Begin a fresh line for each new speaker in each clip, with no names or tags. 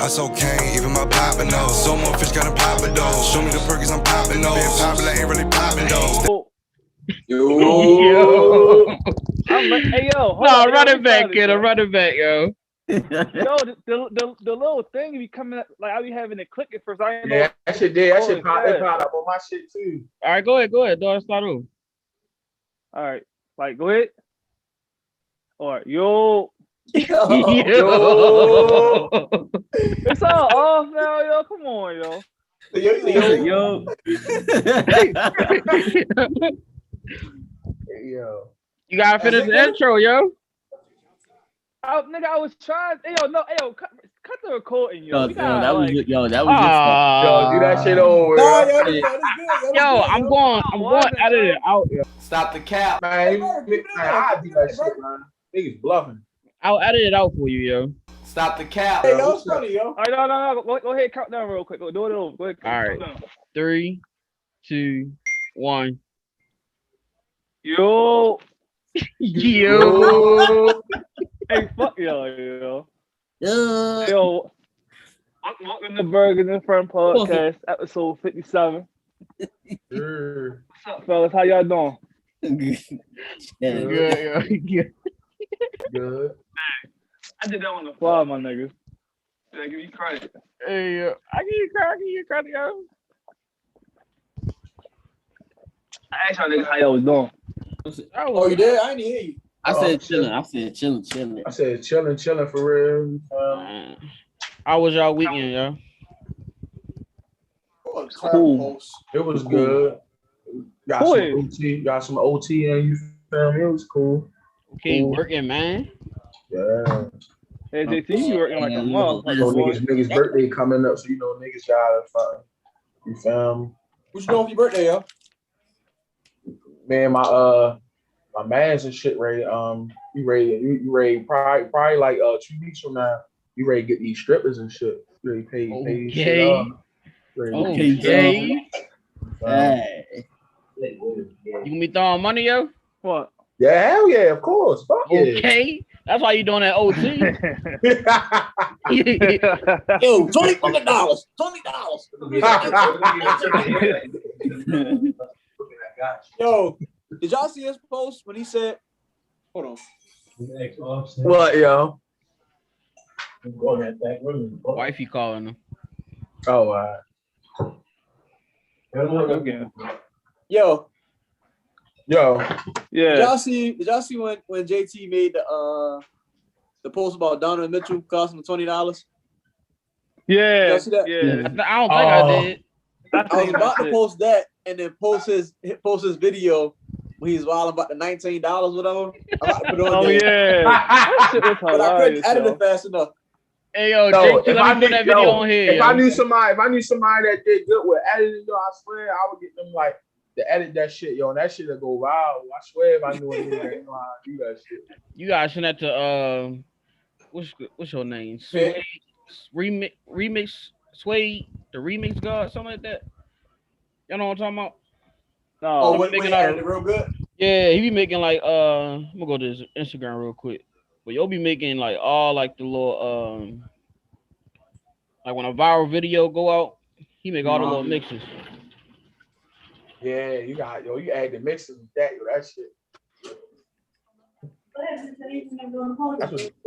I so cane, even my poppin' though. So more fish got a poppin' though. Show me the perkins, I'm poppin' though. Being popular ain't really poppin' though.
Yo.
Hey, yo.
No, run it back, kid. Run it back, yo.
Yo, the little thing be coming up, like I be having it click at first. I ain't know.
That shit did. That shit popped up on my shit too.
All right, go ahead. Dog, start over.
All right, like go ahead. All right, yo.
Yo.
It's all off now, yo. Come on, yo.
Yo.
You gotta finish the intro, yo.
Nigga, I was trying. Hey, yo, cut the recording, yo.
That was good.
Yo, do that shit over.
Yo, I'm going edit it out. Yo.
Stop the cap, man. I do that shit, man. Niggas bluffing.
I'll edit it out for you, yo.
Stop the cap.
Hey, that was funny, yo.
All right, no. Go ahead, count down real quick. Go do it over. Go ahead.
All right. 3, 2, 1.
Yo.
Yo.
Hey, fuck yo. Yo. Welcome to Burgg in the Front podcast, episode 57.
Sure.
What's up, fellas? How y'all doing?
Good.
I did that on the fly, my nigga. Yeah, give you credit.
Hey, yo. I give you credit, yo.
I asked y'all niggas how y'all was doing.
Oh, you did? I didn't hear you.
I said chilling. I said
chilling for real.
How was y'all weekend, yo?
Cool.
It was good. Got some OT and you feel me? It was cool.
Okay, working, man.
Yeah.
Hey, JT, you working like a motherfucker.
So niggas' birthday coming up, so you know niggas gotta find. You feel me?
What you doing for your birthday, yo?
Man, my mans and shit ready. You ready probably like 2 weeks from now. You ready to get these strippers and shit. You ready to pay shit up.
Okay.
Hey.
You gonna be throwing money, yo?
What?
Yeah, hell yeah, of course. Fuck
okay. Yeah. That's why you doing that OT.
Yo, $20.
Yo, did y'all see his post when he said, hold on.
What, yo?
Wifey calling him.
Oh,
Okay.
Yo.
Yeah.
Did y'all see when JT made the post about Donovan Mitchell costing him $20?
Yeah.
Y'all see that?
Yeah.
I don't think I did.
I was about to post that and then post his video when he's wilding about the $19, whatever. I'm about to put it on there.
Yeah. That shit was
but I couldn't edit it fast enough.
Hey yo, JT, let me put that video on here.
If I knew somebody that did good with editing, yo, I swear I would get them like to edit that shit, yo, and that shit'll go wild. I swear if I knew it, I didn't know how to do that shit.
You guys send that to what's your name? Suede, remix Suede, the remix god, something like that. You know what I'm talking about?
No, when he edited it real good.
Yeah, he be making like I'm gonna go to his Instagram real quick. But you'll be making like all like the little like when a viral video go out, he make all the little mixes.
Yeah, you add the mixes with that, yo, that shit.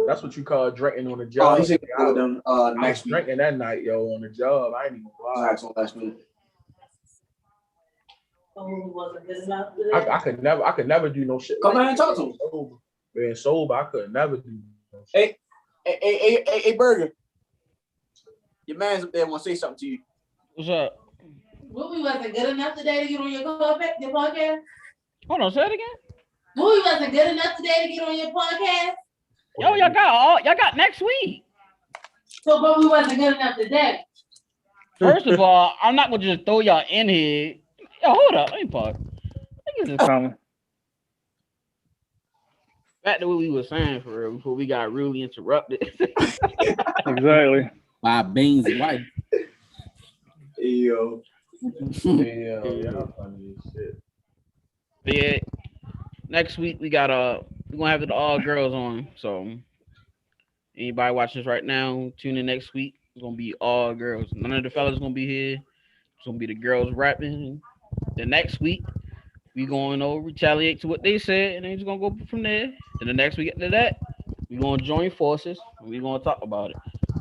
That's what you call drinking on the job. I was drinking that night, yo, on the job. I ain't even lie. I could never do no shit.
Come on and talk to him.
Being sober, I could never do no shit.
Hey, Burgg. Your man's up there want to say something to you.
What's up?
Movie wasn't good enough today to get on your podcast?
Hold on, say it again.
Movie wasn't good enough today to get on your podcast?
Yo, y'all got next week.
So, but we wasn't good enough today.
First of all, I'm not gonna just throw y'all in here. Yo, hold up, let me pause. Back to what we were saying for real before we got really interrupted.
Exactly.
By Beans' wife.
Yo. Yeah, funny as shit.
But yeah, next week we're gonna have the all girls on. So anybody watching this right now, tune in next week. It's gonna be all girls. None of the fellas gonna be here. It's gonna be the girls rapping. The next week, we going to retaliate to what they said, and then it's gonna go from there. Then the next week after that, we gonna join forces and we gonna talk about it.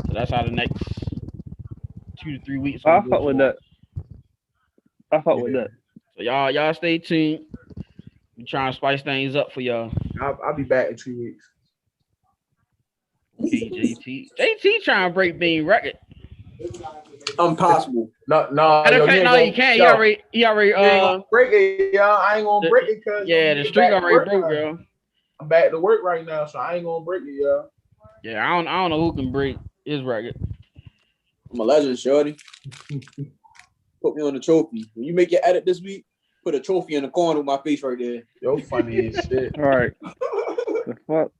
So that's how the next 2 to 3 weeks
I
gonna go
fuck with
forward.
that. I fuck with that.
So y'all stay tuned. We trying to spice things up for y'all.
I'll be back in 2 weeks.
JT trying to break Bean record.
Impossible.
No,
He can't. He already
ain't gonna break it, y'all. I ain't gonna break it because
the streak already broke, girl.
I'm back to work right now, so I ain't gonna break it, y'all.
Yeah, I don't know who can break his record.
I'm a legend, shorty. Put me on the trophy. When you make your edit this week, put a trophy in the corner with my face right there.
Yo, funny as shit.
All right. The fuck?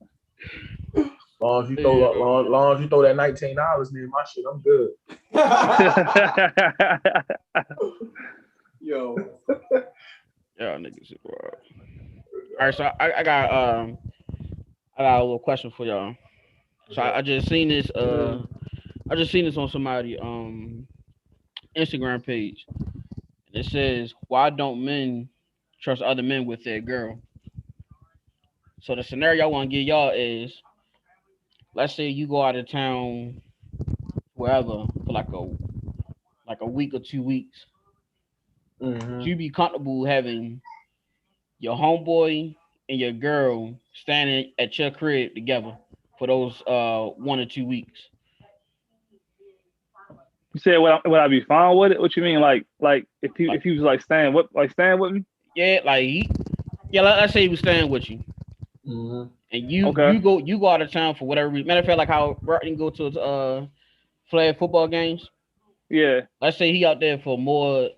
Long as you throw that $19 near my shit, I'm good.
Yo.
Yeah, niggas. All right, so I got a little question for y'all. So I just seen this on somebody Instagram page. It says, why don't men trust other men with their girl? So the scenario I want to give y'all is, let's say you go out of town wherever for like a week or 2 weeks.
Mm-hmm.
You be comfortable having your homeboy and your girl standing at your crib together for those 1 or 2 weeks?
You said would I be fine with it? What you mean, like if he was like staying with me?
Yeah, let's say he was staying with you.
Mm-hmm.
And you go out of town for whatever reason. Matter of fact, like how Burgg go to flag football games.
Yeah.
Let's say he out there for more,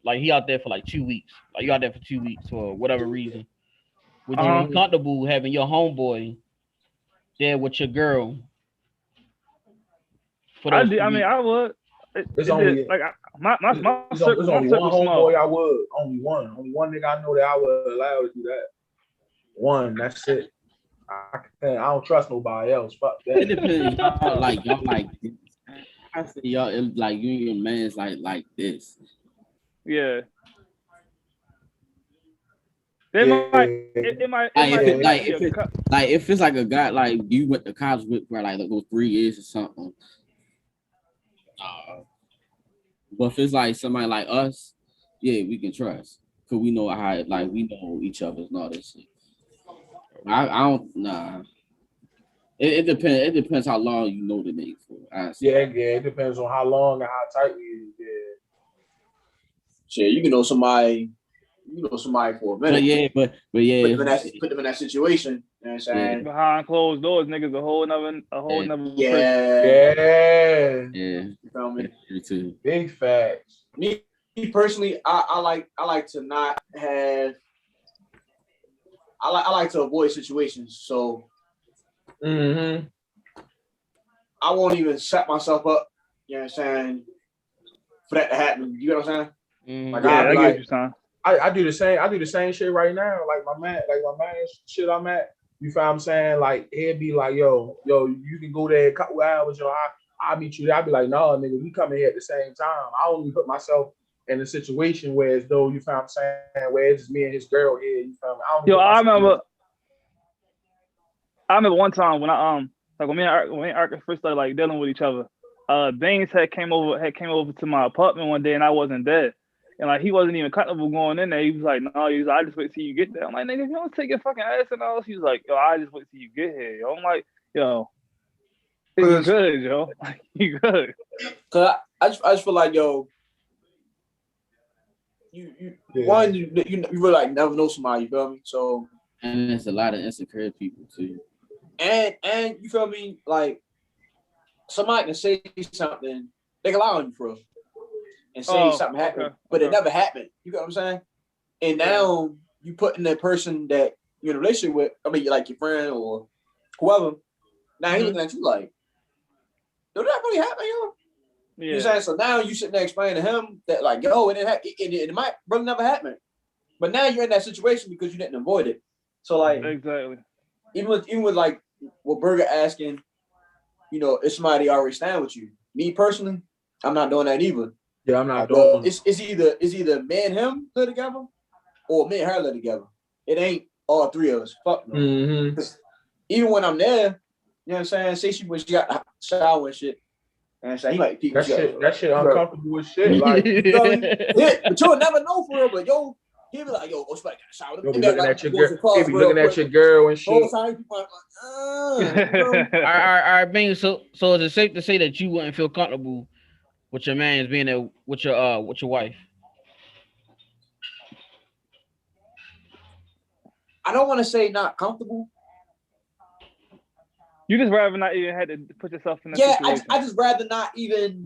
like he out there for like 2 weeks. Like you out there for 2 weeks for whatever reason. Would you be comfortable having your homeboy there with your girl?
I would.
It's only
like my
it's
circle.
only
My
one homeboy I would. Only one nigga I know that I would allow to do that. One, that's it. I don't trust nobody else. Fuck that.
It depends. Y'all like I say y'all like you and your man's like this.
Yeah.
If it's like a guy like you went to college with for like those 3 years or something. But if it's like somebody like us, yeah, we can trust because we know how we know each other and all this shit. I don't It depends. It depends how long you know the nigga for. Honestly.
Yeah. It depends on how long and how tight we is. Yeah.
Shit, you can know somebody. For a minute.
But yeah.
Put them in that situation. You know what I'm saying?
Behind closed doors, niggas a whole nother.
Yeah.
You
feel me?
You too.
Big facts.
Me personally, I like to not have. I like to avoid situations, so
I
won't even set myself up. You know what I'm saying? For that to happen, you know what I'm saying?
Mm-hmm.
Like,
I get what you're saying.
I do the same. I do the same shit right now. Like my man shit I'm at. You feel what I'm saying? Like it'd be like, yo, you can go there a couple hours, yo. I'll meet you there. I'll be like, nah, nigga, we coming here at the same time. I only put myself in a situation where as though you feel what I'm saying, where it's just me and his girl here. You feel me?
I remember one time when when me and Ark first started like dealing with each other. Baines had came over to my apartment one day and I wasn't there. And like he wasn't even comfortable going in there. He was like, no, I just wait till you get there. I'm like, nigga, if you don't take your fucking ass in the house, he was like, yo, I just wait till you get here, yo. I'm like, yo, you good, yo. Like, you good.
Cause I just feel like, yo, you really like never know somebody, you feel me? So
and there's a lot of insecure people too.
And you feel me? Like somebody can say something, they can lie on you for real. And say something happened, but it never happened. You get what I'm saying? And now you putting that person that you're in a relationship with, I mean, like your friend or whoever, now he's looking at you like, did that really happen, yo? Yeah. You know what I'm saying? So now you sitting there explaining to him that, like, yo, it might really never happen. But now you're in that situation because you didn't avoid it. So, like,
exactly.
Even with like what Burgg asking, you know, if somebody already stand with you, me personally, I'm not doing that either.
Yeah, I'm not doing
it. It's either me and him live together or me and her live together. It ain't all three of us. Fuck no.
Mm-hmm.
Even when I'm there, you know what I'm saying? Say she got a shower and shit. And so he might peek
that shit uncomfortable as shit. Like,
you know what I mean? Yeah, but you'll never know for real. But yo, he'll be like, yo, Ocho got a shower.
You'll be looking at your girl. He'll be looking at your girl and shit.
Whole time people like,
All right, Bing. So is it safe to say that you wouldn't feel comfortable with your man being there with your wife?
I don't want to say not comfortable.
You just rather not even had to put yourself in that situation.
I just rather not even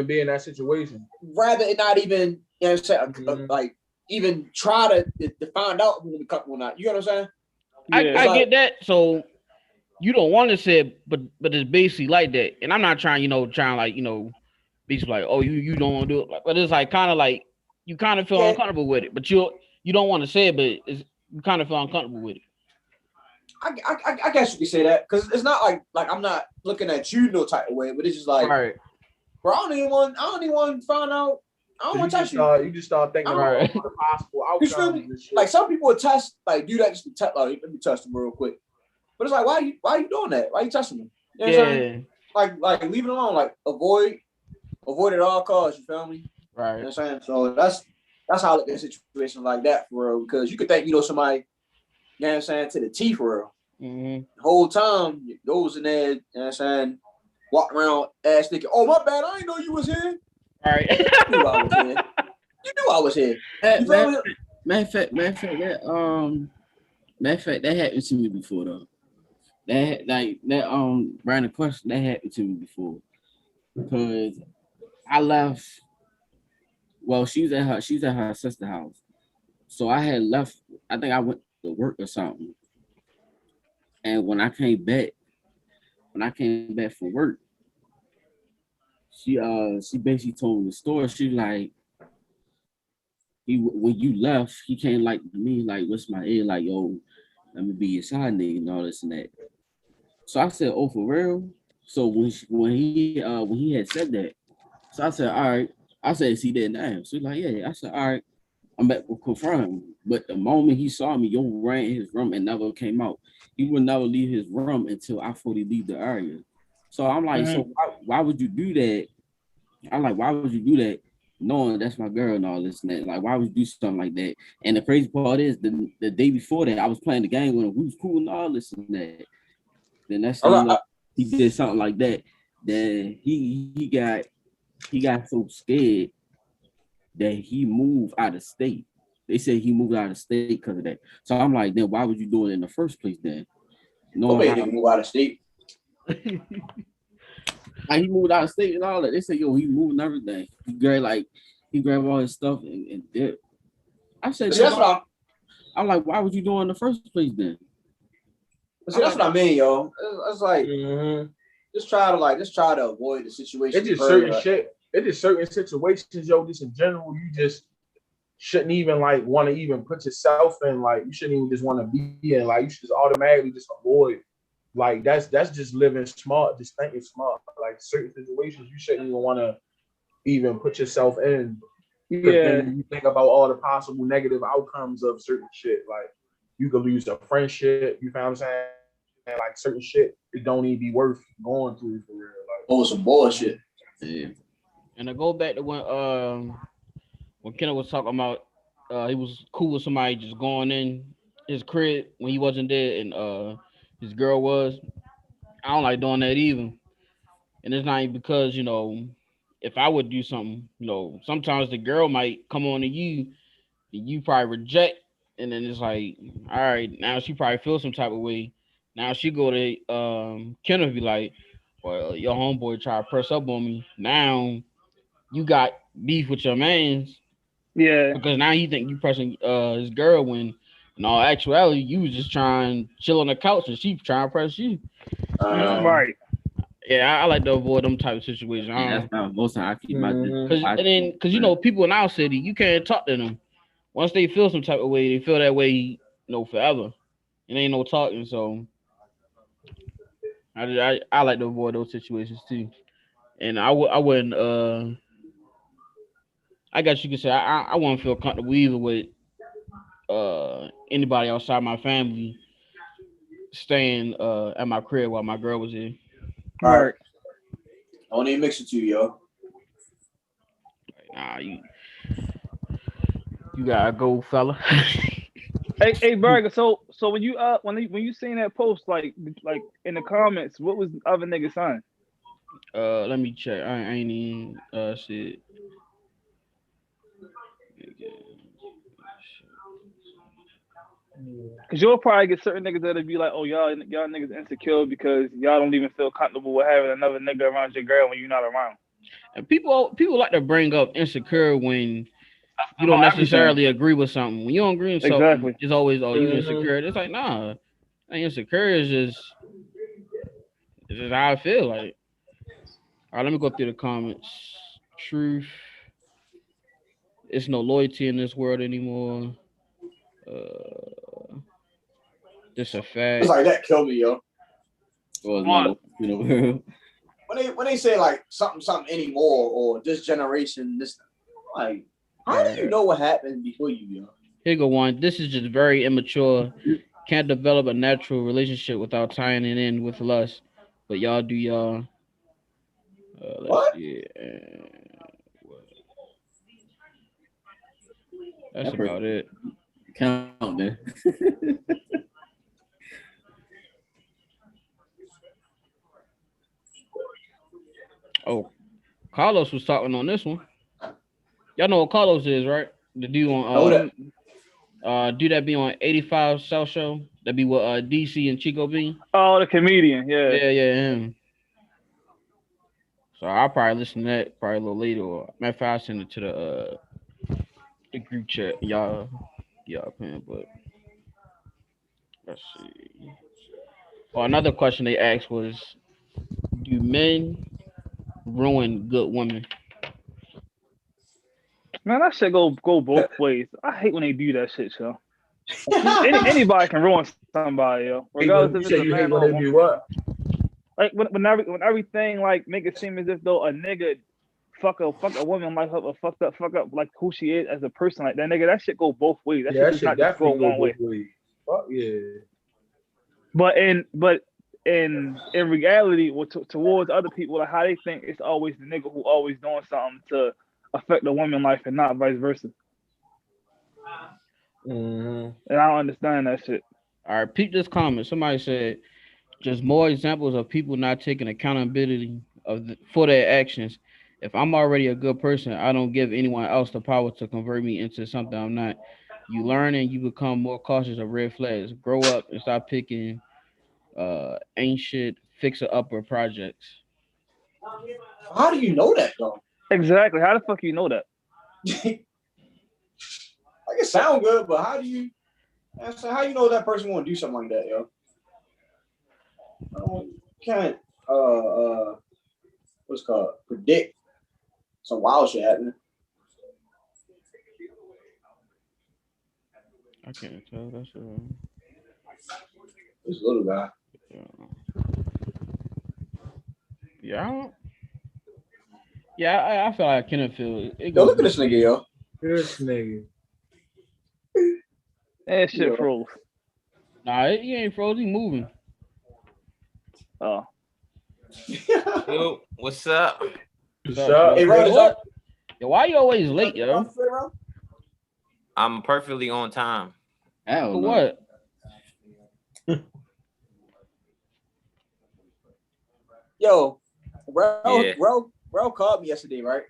be in that situation.
Rather it not even, you know what I'm saying, like even try to find out who we comfortable or not. You know what I'm saying?
I get that. So you don't want to say it, but it's basically like that. And I'm not trying, basically like, oh, you don't want to do it. But it's like kind of like you kind of feel uncomfortable with it, but you don't want to say it, but you kind of feel uncomfortable with it.
I guess you could say that because it's not like I'm not looking at you no type of way, but it's just like,
right.
Bro, I don't even want to find out. I don't want to touch you.
You just start thinking about the possible outcomes.
Like some people would test, like do that just to touch. Like, let me touch them real quick. But it's like, why are you doing that? Why are you touching them? You know what I'm saying? Like leave it alone. Like avoid at all costs. You feel me?
Right.
You know what I'm saying? So that's how I look at a situation like that for real. Because you could think somebody. You know what I'm saying? To the T for real.
Mm-hmm.
The whole time, goes in there, you know what I'm saying? Walk around ass naked. Oh, my bad. I didn't know you was here.
All right.
You knew I was here. You knew I was here.
Matter of fact, that happened to me before though. Random question, that happened to me before. Because I left. Well, she's at her sister's house. So I had left, I think I went to work or something. And when I came back from work, she basically told me the story. She like, when you left, he came like to me, like, what's my ear? Like, yo, let me be your side nigga and all this and that. So I said, oh, for real? So when he had said that, so I said, all right. I said, is he there now? So he's like, yeah. I said, all right. I'm back to confirm. But the moment he saw me, yo ran in his room and never came out. He would never leave his room until I fully leave the area. So I'm like, so why would you do that? I'm like, why would you do that? Knowing that's my girl and all this and that. Like, why would you do something like that? And the crazy part is the day before that, I was playing the game with him. We was cool and all this and that. Then that's he did something like that. Then he got so scared that he moved out of state. They said he moved out of state because of that. So I'm like, then why would you do it in the first place then?
Nobody didn't move out of state.
Like he moved out of state and all that. They said, yo, he moved and everything. He grabbed all his stuff and did. I said, I'm like, why would you do it in the first place then?
See, that's what I mean, yo. It's like just try to avoid the situation.
It's just certain shit. It's just certain situations, yo. Just in general, you just shouldn't even like want to even put yourself in. Like you shouldn't even just want to be in. Like you should just automatically just avoid. Like that's just living smart, just thinking smart. Like certain situations, you shouldn't even want to even put yourself in. Yeah, you think about all the possible negative outcomes of certain shit. Like you could lose a friendship. You know what I'm saying? And like certain shit, it don't even be worth going through for real. Like
some bullshit.
Yeah.
And to go back to when Kenneth was talking about he was cool with somebody just going in his crib when he wasn't there and his girl was. I don't like doing that either. And it's not even because, if I would do something, sometimes the girl might come on to you and you probably reject. And then it's like, all right, now she probably feels some type of way. Now she go to Kenneth be like, well, your homeboy try to press up on me. Now you got beef with your mans.
Yeah.
Because now you think you pressing his girl when in all actuality you was just trying to chill on the couch and she trying to press you.
Right.
Yeah, I like to avoid them type of situations.
Yeah, that's not most time I keep my
because people in our city, you can't talk to them. Once they feel some type of way, they feel that way, forever. And ain't no talking. So I like to avoid those situations too. And I wouldn't. I guess you could say I wouldn't feel comfortable either with anybody outside my family staying at my crib while my girl was in.
All right. I don't even mix it to you, yo.
Nah, you gotta go, fella.
Hey, Burgg. So when you seen that post, like in the comments, what was the other nigga saying?
Let me check. I ain't even see it.
Cause you'll probably get certain niggas that'll be like, oh y'all niggas insecure because y'all don't even feel comfortable with having another nigga around your girl when you're not around.
And people like to bring up insecure when you don't necessarily agree with something. When you don't agree with something,
Exactly.
it's always you insecure. It's like nah, insecure is just how I feel. Like, all right, let me go through the comments. Truth. It's no loyalty in this world anymore. Just a fact.
It's like that killed me, yo.
Well,
When they say like something anymore or this generation, this like how do you know what happened before you, yo?
Here go one. This is just very immature. Can't develop a natural relationship without tying it in with lust. But y'all do y'all.
What?
See. That's about it.
Count there.
Oh, Carlos was talking on this one. Y'all know what Carlos is, right? The dude on dude that be on 85 South Show. That be with DC and Chico B.
Oh, the comedian, yeah.
Yeah, him. So I'll probably listen to that probably a little later. Or matter of fact, I'll send it to the group chat. Y'all can, but let's see. Oh, another question they asked was, do men ruin good women?
Man, that shit go both ways. I hate when they do that shit, yo. Anybody can ruin somebody, yo. Regardless if it's a man or a woman.
What?
Like when everything like make it seem as if though a nigga fuck a woman like her or fuck up like who she is as a person, like that nigga, that shit go both ways. That shit does not just go one way.
Fuck yeah.
But in reality, towards other people, like how they think it's always the nigga who always doing something to affect the woman life and not vice versa.
Mm-hmm.
And I don't understand that shit.
All right, peep this comment. Somebody said, just more examples of people not taking accountability for their actions. If I'm already a good person, I don't give anyone else the power to convert me into something I'm not. You learn and you become more cautious of red flags. Grow up and stop picking ancient fixer-upper projects.
How do you know that though?
Exactly. How the fuck you know that?
Like it sound good, but how you know that person won't do something like that, yo? Can't what's it called, predict some wild shit happening.
I can't tell. That's
this little guy.
Yeah, I feel like Kenneth feel it.
Yo, look at this nigga, yo.
This nigga.
That shit froze.
Nah, he ain't froze. He moving.
Oh.
Yo, what's up?
What's up?
Hey, Rod,
yo, why you always late, yo?
I'm perfectly on time.
Hell
For
no.
what?
Yo, Bro called me yesterday, right?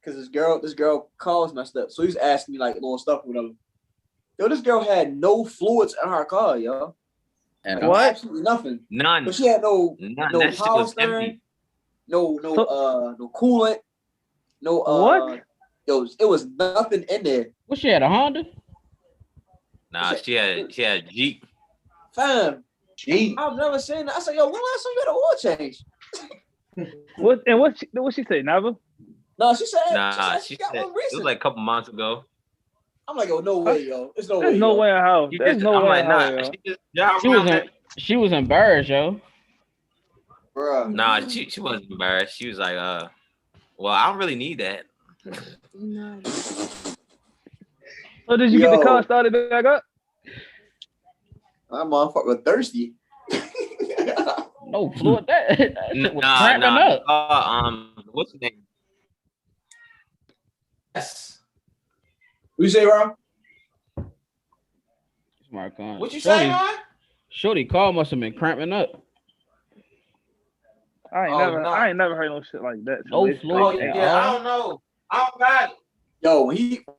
Because this girl car's messed up. So he's asking me like little stuff with him. Yo, this girl had no fluids in her car, yo. Like,
what?
Absolutely nothing.
None.
But she had no
That shit
power
was
steering,
empty.
no coolant, no
what?
Yo, it was nothing in there.
What, she had a Honda?
Nah, she had a Jeep.
Fam, I've never seen that. I said, yo, when last time you had an oil change?
What she say? Never?
No, she said.
She said it was like a couple months ago.
I'm like, yo, no way, yo. There's no way.
There's no way in hell. There's no way in hell, yo.
She was embarrassed, yo.
Bruh.
Nah, she wasn't embarrassed. She was like, well, I don't really need that.
No.
So did you get the car started back up?
My motherfucker thirsty.
No, Floyd, that shit was cramping up.
What's the name?
Yes. What you say, bro?
What you say, man?
Shorty car must have been cramping up.
I ain't never heard no shit like that.
No Floyd.
I don't know. I don't got it.
Yo,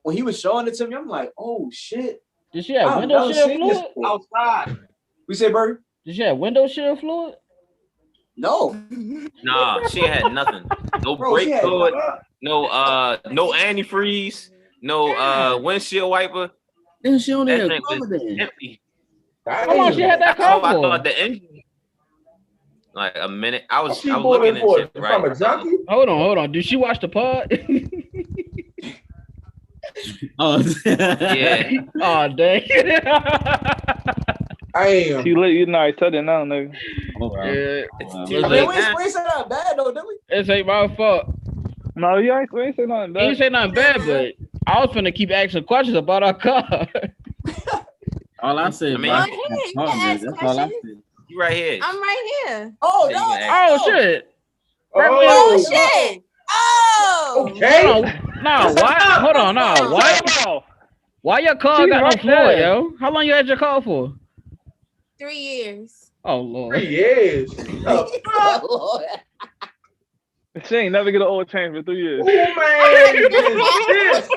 when he was showing it to me, I'm like, oh shit.
Did she have window shield, Floyd?
Outside. We say, Burgg?
Did she have window shield, Floyd?
No.
Nah, she had nothing. No brake fluid. No antifreeze. No windshield wiper.
Then she only
That
had
thing was
then.
empty.
How long she had that car
I
for?
thought the engine. Like a minute. I was
She
looking at shit
from
right.
a junkie?
Hold on. Did she watch the pod?
Oh,
Yeah.
Oh, dang.
I am.
She lit, you know, I said it now, nigga.
oh, wow.
Yeah.
Wow.
Too
I
late
mean, we
now.
ain't said that bad though, did we?
This ain't my fault.
No, you ain't say nothing
You
bad.
ain't say nothing bad, but I was finna keep asking questions about our car.
All I said,
I mean,
about
Go ahead, you
that's
can ask
all I
questions.
said.
You right here.
I'm right here.
Oh,
Yeah, you
no.
can ask.
Oh, shit.
Oh,
Oh,
shit. Oh.
okay.
Hold on. Nah, why? Hold on. Nah, why? Why your car
She's
got
right
no Floyd,
there.
yo? How long you had your car for?
3 years.
Oh, Lord.
3 years.
Lord.
She ain't never get an oil change for 3 years.
Oh man, is this?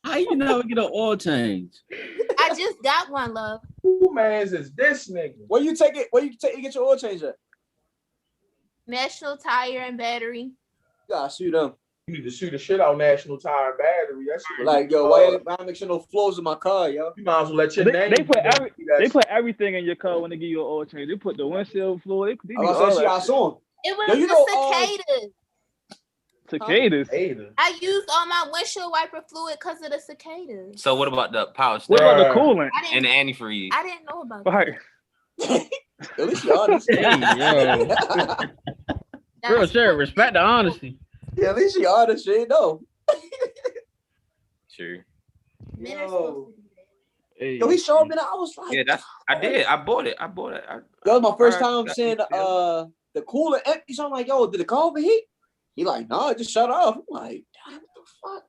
How you never get an oil change?
I just got one, love.
Who man's is this nigga?
Where you take it get your oil change at?
National Tire and Battery.
You gotta shoot them.
You need to shoot the shit out National Tire and Battery. That shit.
Like, yo, why I make sure no flows in my car, yo?
You might as well let your
They
name.
put everything in your car when they give you an oil change. They put the windshield fluid. They
I
do
was
all
saying, she
that
I
shit.
saw him.
It was
Yo, you
the
know,
cicadas.
Cicadas.
I used all my windshield wiper fluid because of the cicadas.
So what about the power
What
steering
about the coolant?
and the antifreeze?
I didn't know about that.
Right.
At least you honest.
Hey, yo. Real
That's
sure. Respect the honesty.
Yeah, at least you honest. She ain't know.
Sure.
Men are
Yo.
supposed to do that.
Hey.
Yo, he showed me that. I was like,
Yeah, I did. I bought it.
that was my first time seeing the cooler empty. So I'm like, yo, did the car overheat? He like, no, it just shut off. I'm like, damn, what the fuck?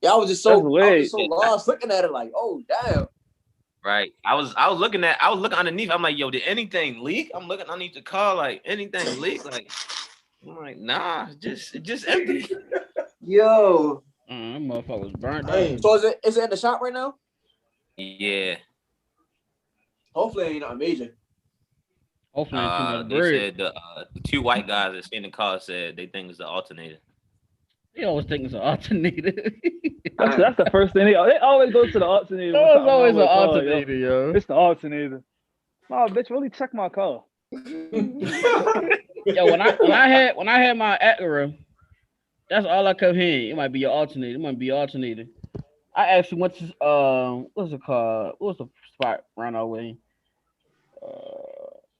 Yeah, I was just so lost looking at it, like, oh damn.
Right. I was looking underneath. I'm like, yo, did anything leak? I'm looking underneath the car, like anything leak? Like, I'm like, nah, just empty.
Yo.
That motherfucker was burnt
Hey.
out.
So is it in the shop right now?
Yeah.
Hopefully it ain't nothing major.
Hopefully it's too much
They
bread.
said the two white guys that stayed in the car said they think it's the alternator.
They always think it's an alternator.
That's the first thing. They always go to the alternator. when
It's
something
always
wrong
an
with the car,
alternator, yo.
It's the alternator. No, bitch, really check my car.
Yo, when I had my Acura, that's all I kept hearing. It might be your alternator. It might be your alternator. I actually went to what's it called? What's the spot around our way?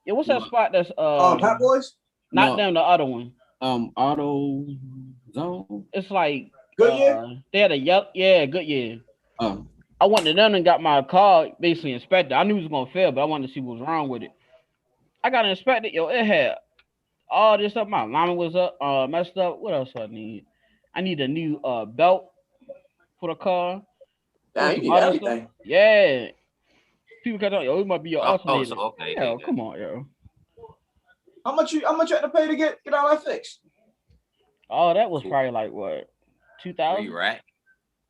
Yeah, what's that spot that's
Catboys?
not
No.
them, the other one.
Auto Zone.
It's like
Goodyear?
they had a Goodyear.
Oh,
I went to them and got my car basically inspected. I knew it was gonna fail, but I wanted to see what was wrong with it. I got it inspected. Yo, it had all this stuff. My alignment was up, messed up. What else I need? I need a new belt for the car.
Damn, you need
All that
everything.
stuff. Yeah. People kept on, yo, it might be your
Oh,
alternator.
so okay.
Yo,
yeah.
come on, yo.
How much you had to pay to get all that fixed?
Oh, that was probably like what, 2,000?
3 rack.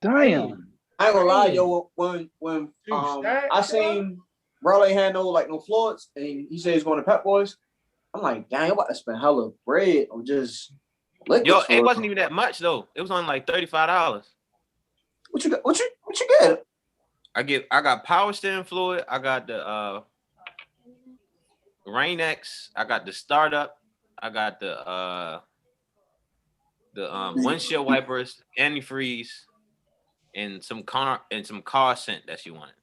Damn.
I ain't gonna lie, yo. When
Dude,
I seen Raleigh had no Floyds, and he said he's going to Catboys. I'm like, dang, I'm about to spend hella bread on just liquids.
Yo,
for
it wasn't even that much though. It was only like $35.
What you got? What you get?
I got power steering fluid. I got the Rain-X. I got the startup. I got the windshield wipers, antifreeze, and some car scent that she wanted.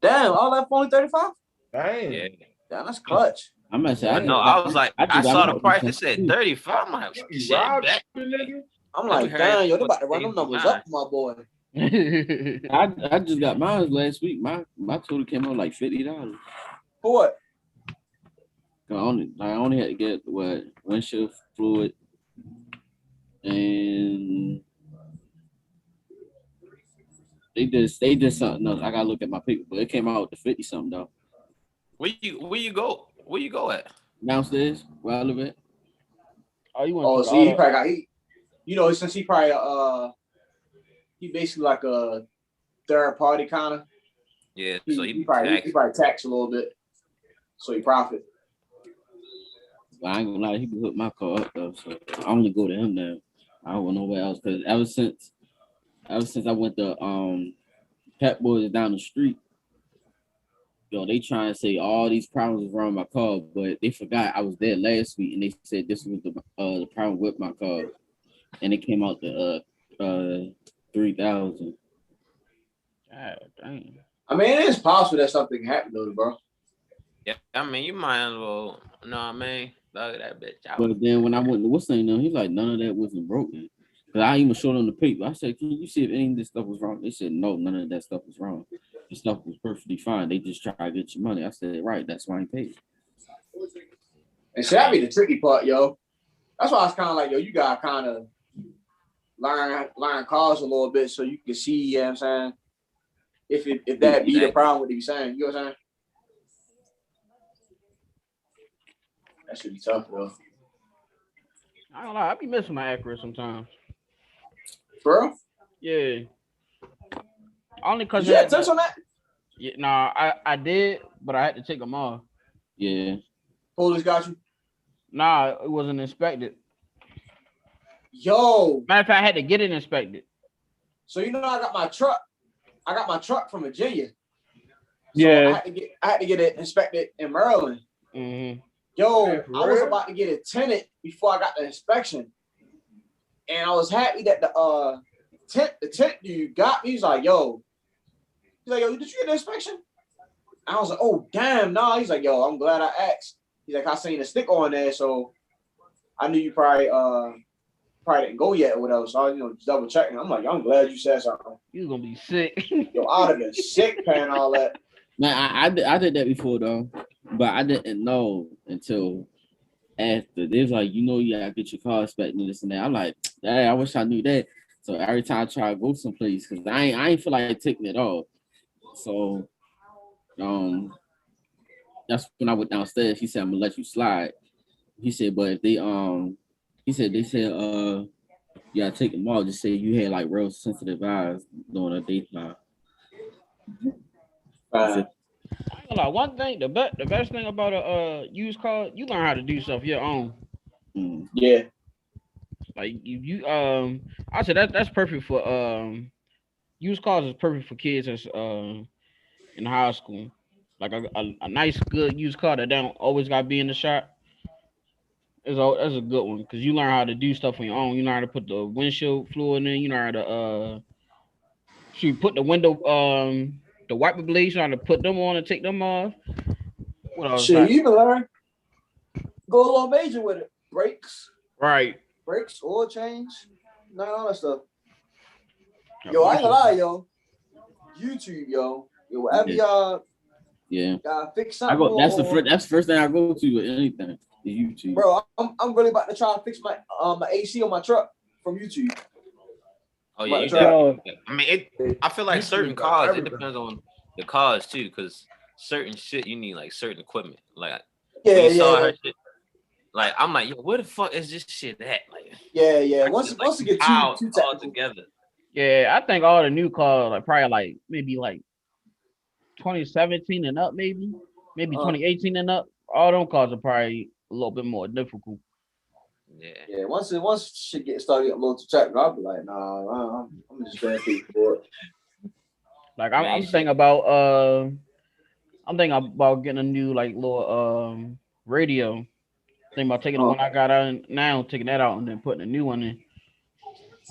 Damn, all that for only 35?
Damn.
Yeah.
Damn, that's clutch.
I'm gonna say,
No, I was like, I saw the price. It said 35. I'm like, shit,
I'm like, damn, yo, they about to run them numbers up, my boy.
I just got mine last week. My total came out like $50.
For what?
I only had to get windshield fluid and they did something else. I gotta look at my paper, but it came out to 50 something though.
Where you go? Where you go at?
Downstairs, where I live at.
Oh, you want?
Oh, see, he probably got since he probably he basically like a third party kind of.
Yeah,
so he probably tax a little bit, so he profit.
Well, I ain't gonna lie, he can hook my car up though, so I only go to him now. I don't go nowhere else because ever since I went to Catboy down the street, yo, they trying to say all these problems was wrong with my car, but they forgot I was there last week and they said this was the problem with my car, and it came out to 3,000.
God damn.
I mean, it is possible that something happened though, bro.
Yeah, I mean, you might as well. No, I mean, look at that bitch out.
But then when I went to what's name, he's like, none of that wasn't broken. Cause I even showed them the paper. I said, can you see if any of this stuff was wrong? They said, no, none of that stuff was wrong. The stuff was perfectly fine. They just try to get your money. I said, right, that's why I paid.
And see, that be the tricky part, yo. That's why I was kind of like, yo, you gotta kind of learn cars a little bit so you can see, you know what I'm saying? If that be the problem with you saying, you know what I'm saying? That should be tough, though.
I don't know. I be missing my Acura sometimes.
Bro?
Yeah. Only because
you had touch on that?
Yeah, nah, I did, but I had to take them off.
Yeah.
Police got you?
Nah, it wasn't inspected.
Yo.
Matter of fact, I had to get it inspected.
So I got my truck. I got my truck from Virginia. So
yeah.
I had to get it inspected in Maryland.
Mm-hmm.
Yo, I was about to get it tinted before I got the inspection. And I was happy that the tint dude got me. He's like, yo, did you get the inspection? I was like, oh, damn, nah. He's like, yo, I'm glad I asked. He's like, I seen a sticker on there, so I knew you probably didn't go yet or whatever. So I was, just double checking. I'm like, I'm glad you said something.
You gonna be sick.
Yo, I'd have been sick paying all that.
Man, I did that before though, but I didn't know until after. They was like, you gotta get your car inspected and this and that. I'm like, hey, I wish I knew that. So every time I try to go someplace, because I ain't feel like taking it off. So that's when I went downstairs. He said, I'm gonna let you slide. He said, but if they they said you gotta take them off. Just say you had like real sensitive eyes during the daytime.
I ain't gonna lie. One thing, the best thing about a used car, you learn how to do stuff your own.
Yeah.
Like you I said that's perfect for used cars is perfect for kids that's in high school. Like a nice good used car that don't always gotta be in the shop. That's a good one because you learn how to do stuff on your own. You learn how to put the windshield fluid in. You learn how to put the window the wiper blades. You know how to put them on and take them off. What else?
Shit, you even learn. Go a little major with it. Brakes.
Right.
Brakes, oil change, none of all that stuff. Yo, I ain't gonna lie, yo. YouTube, yo. Whatever y'all gotta fix something.
That's the first thing I go to with anything. YouTube.
Bro, I'm really about to try to fix my my AC on my truck from YouTube.
Oh yeah, I mean I feel like certain cars, it depends on the cars too, because certain shit you need like certain equipment. Like her shit, like I'm like, yo, where the fuck is this shit at? Like
once you get too
all together.
Yeah, I think all the new cars like probably like maybe like 2017 and up, maybe 2018 and up. All them cars are probably a little bit more difficult.
Yeah. Once shit get started getting a little too technical, I'll be like, nah, I'm just gonna pay for it.
Like I'm thinking about getting a new like little radio. Thinking about taking the one I got out now, taking that out and then putting a new one in.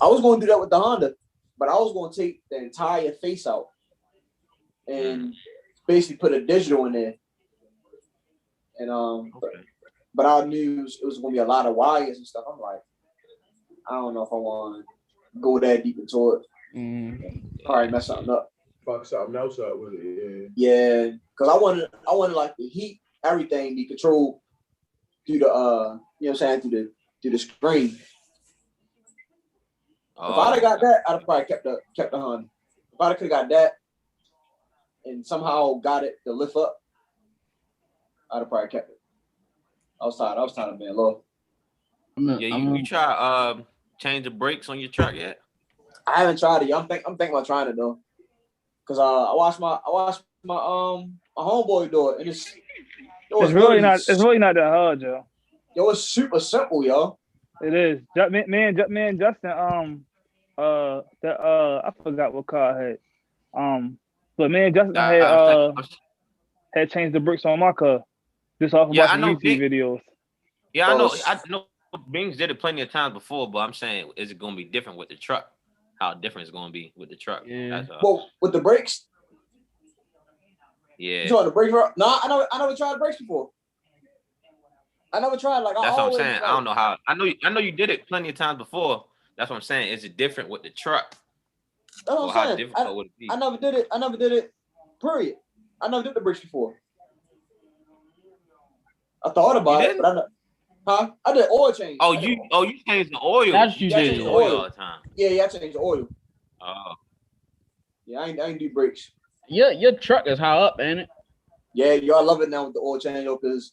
I was gonna do that with the Honda, but I was gonna take the entire face out and basically put a digital in there. And but I knew it was gonna be a lot of wires and stuff. I'm like, I don't know if I want to go that deep into it. Probably mess something up.
Fuck something else up with it.
Yeah, because I wanted like the heat, everything be controlled through the you know what I'm saying, through the screen. If I'd have got that, I'd have probably kept the honey. If I could have got that and somehow got it to lift up, I'd have probably kept it. I was tired of being low.
Yeah, you try change the brakes on your truck yet?
I haven't tried it. I'm thinking about trying it though, cause I watched my homeboy do it, and it's
really not that hard, yo.
Yo, it's super simple, yo.
It is. Man, Justin, I forgot what car I had. But man, Justin had changed the brakes on my car just off of watching YouTube videos.
Yeah, I know. Bings did it plenty of times before, but I'm saying, is it gonna be different with the truck? How different it's gonna be with the truck?
Yeah.
Well, with the brakes.
Yeah.
You trying the brakes? No, I never tried the brakes before. I never tried. Like
that's what I'm saying. I don't know how. I know you did it plenty of times before. That's what I'm saying. Is it different with the truck?
That's what I'm saying.
How difficult would it be?
I never did it. Period. I never did the brakes before. I thought about it, but I did oil change.
Oh, you changed the oil.
That's you did
the oil all the time.
Yeah, I changed the oil.
Oh.
Yeah, I ain't do brakes.
Your truck is high up, ain't it?
Yeah, I love it now with the oil change, because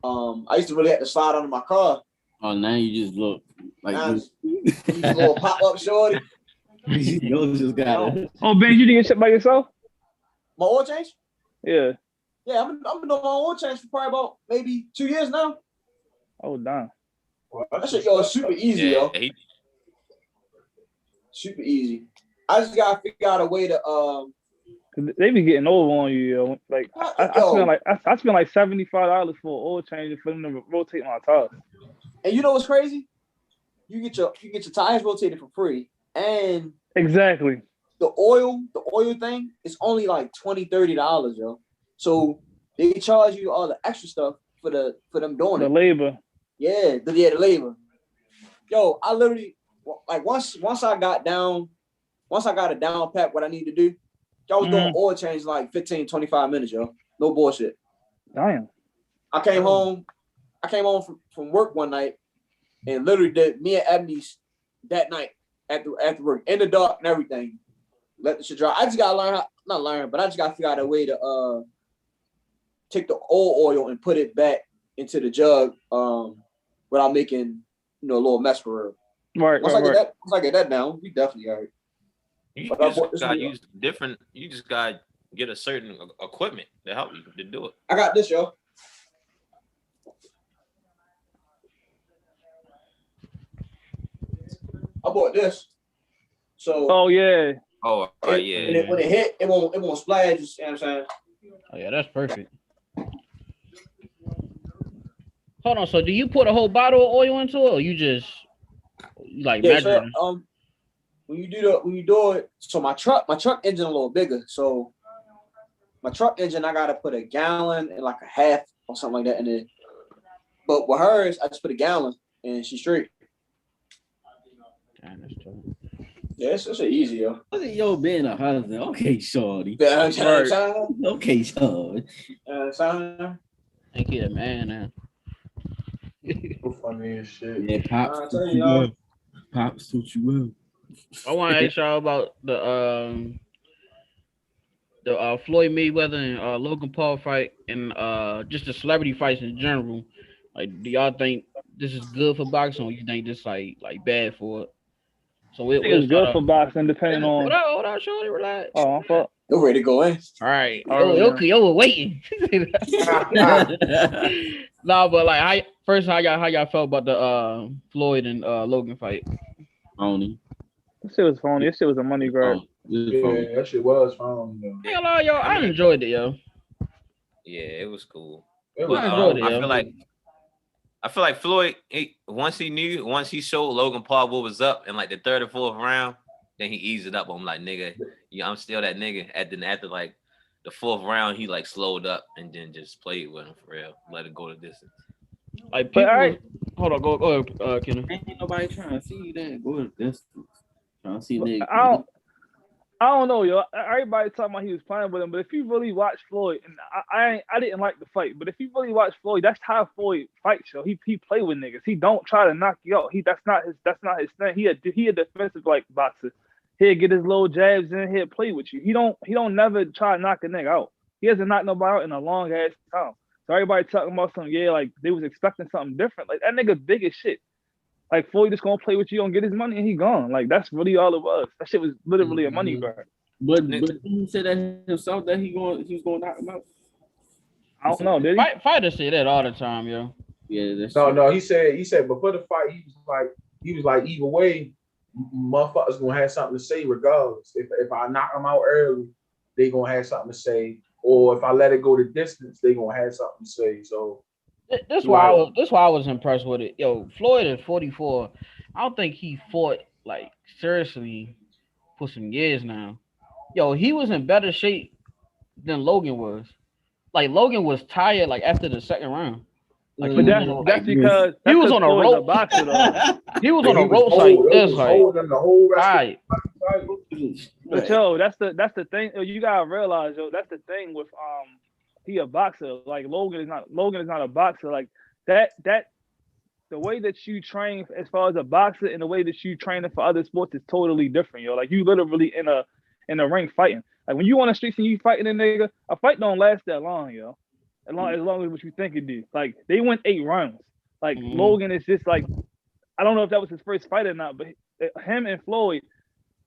I used to really have to slide under my car.
Oh, now you just look like
this little pop-up shorty.
You just got it.
Oh, Ben, you did get shit by yourself?
My oil change?
Yeah.
Yeah, I've been doing my oil change for probably about maybe 2 years now.
Oh, damn.
Well, that shit, yo, it's super easy, yo. Super easy. I just gotta figure out a way to
they be getting over on you, yo. Like I spent like $75 for an oil change for them to rotate my tires.
And you know what's crazy? You get your tires rotated for free, and
exactly
the oil thing is only like $20-$30, yo. So they charge you all the extra stuff for them doing
the labor.
Yeah, the labor. Yo, I literally like once I got it down pat what I need to do, I was doing oil change in like 15-25 minutes, yo. No bullshit.
Damn.
I came home from work one night and literally did me and Ebony's that night after work in the dark and everything. Let the shit dry. I just gotta but I just gotta figure out a way to take the oil and put it back into the jug without making a little mess for her.
Right.
Once I get that down, we definitely got it.
You just gotta get a certain equipment to help you to do it.
I got this, yo. I bought this. So.
Oh yeah.
Oh yeah.
And when it hit, it won't splash. You know what I'm saying?
Oh yeah, that's perfect. Hold on. So do you put a whole bottle of oil into it, or you just measure?
So, when you do it, so my truck engine a little bigger. So my truck engine, I gotta put a gallon and like a half or something like that in it. But with hers, I just put a gallon and she's straight. Yeah, it's easy, yo.
Look at yo being a husband. Okay, shorty. Okay, shorty.
Thank you, man.
So funny as shit.
Yeah, Pops. Pops suit you up.
I want to ask y'all about the Floyd Mayweather and Logan Paul fight, and just the celebrity fights in general. Like, do y'all think this is good for boxing, or you think this like bad for it? So
it's good for boxing, depending on.
Hold on, shorty, relax.
Oh, I'm fuck.
You're ready to go in.
All right. Yo, we're waiting. No, but like, how y'all felt about the Floyd and Logan fight?
Phony.
This shit was phony. This shit was a money grab.
Yeah, that shit was phony.
Yo, I enjoyed it, yo.
Yeah, it was cool.
I enjoyed it,
I feel like Floyd, once he showed Logan Paul what was up in like the third or fourth round, then he eased it up. I'm like, nigga, I'm still that nigga. After like the fourth round he like slowed up and then just played with him for real, let it go the distance.
Like people,
right.
hold on, go ahead, Kenneth.
Ain't nobody trying to see that go the distance. Trying to see niggas.
I don't know, yo. Everybody talking about he was playing with him, but if you really watch Floyd, and I didn't like the fight, but if you really watch Floyd, that's how Floyd fights, yo. He play with niggas. He don't try to knock you out. That's not his thing. He a defensive like boxer. He'll get his little jabs in. He'll play with you. He don't never try to knock a nigga out. He hasn't knocked nobody out in a long ass time. So everybody talking about something, like they was expecting something different. Like that nigga big as shit. Like Floyd just gonna play with you, gonna get his money, and he gone. Like that's really all it was. That shit was literally a money grab.
But he said that himself that he was gonna knock him out.
I don't know, did he?
Fighters say that all the time, yo.
Yeah, that's
no. He said before the fight, he was like either way, motherfuckers gonna have something to say regardless. If I knock them out early, they gonna have something to say, or if I let it go the distance, they gonna have something to say. So.
This why I was impressed with it. Yo, Floyd is 44. I don't think he fought like seriously for some years now. Yo, he was in better shape than Logan was. Like Logan was tired like after the second round. Like,
but that's because
he was on a rope.
Boxer, though.
He was on a rope like this,
like.
But yo, that's the thing. You gotta realize, yo, that's the thing with he a boxer. Like Logan is not a boxer. Like that the way that you train as far as a boxer and the way that you train for other sports is totally different, yo. Like you literally in a ring fighting. Like when you on the streets and you fighting a nigga, a fight don't last that long, yo. As long as what you think it do. Like they went 8 rounds. Like Logan is just like, I don't know if that was his first fight or not, but him and Floyd,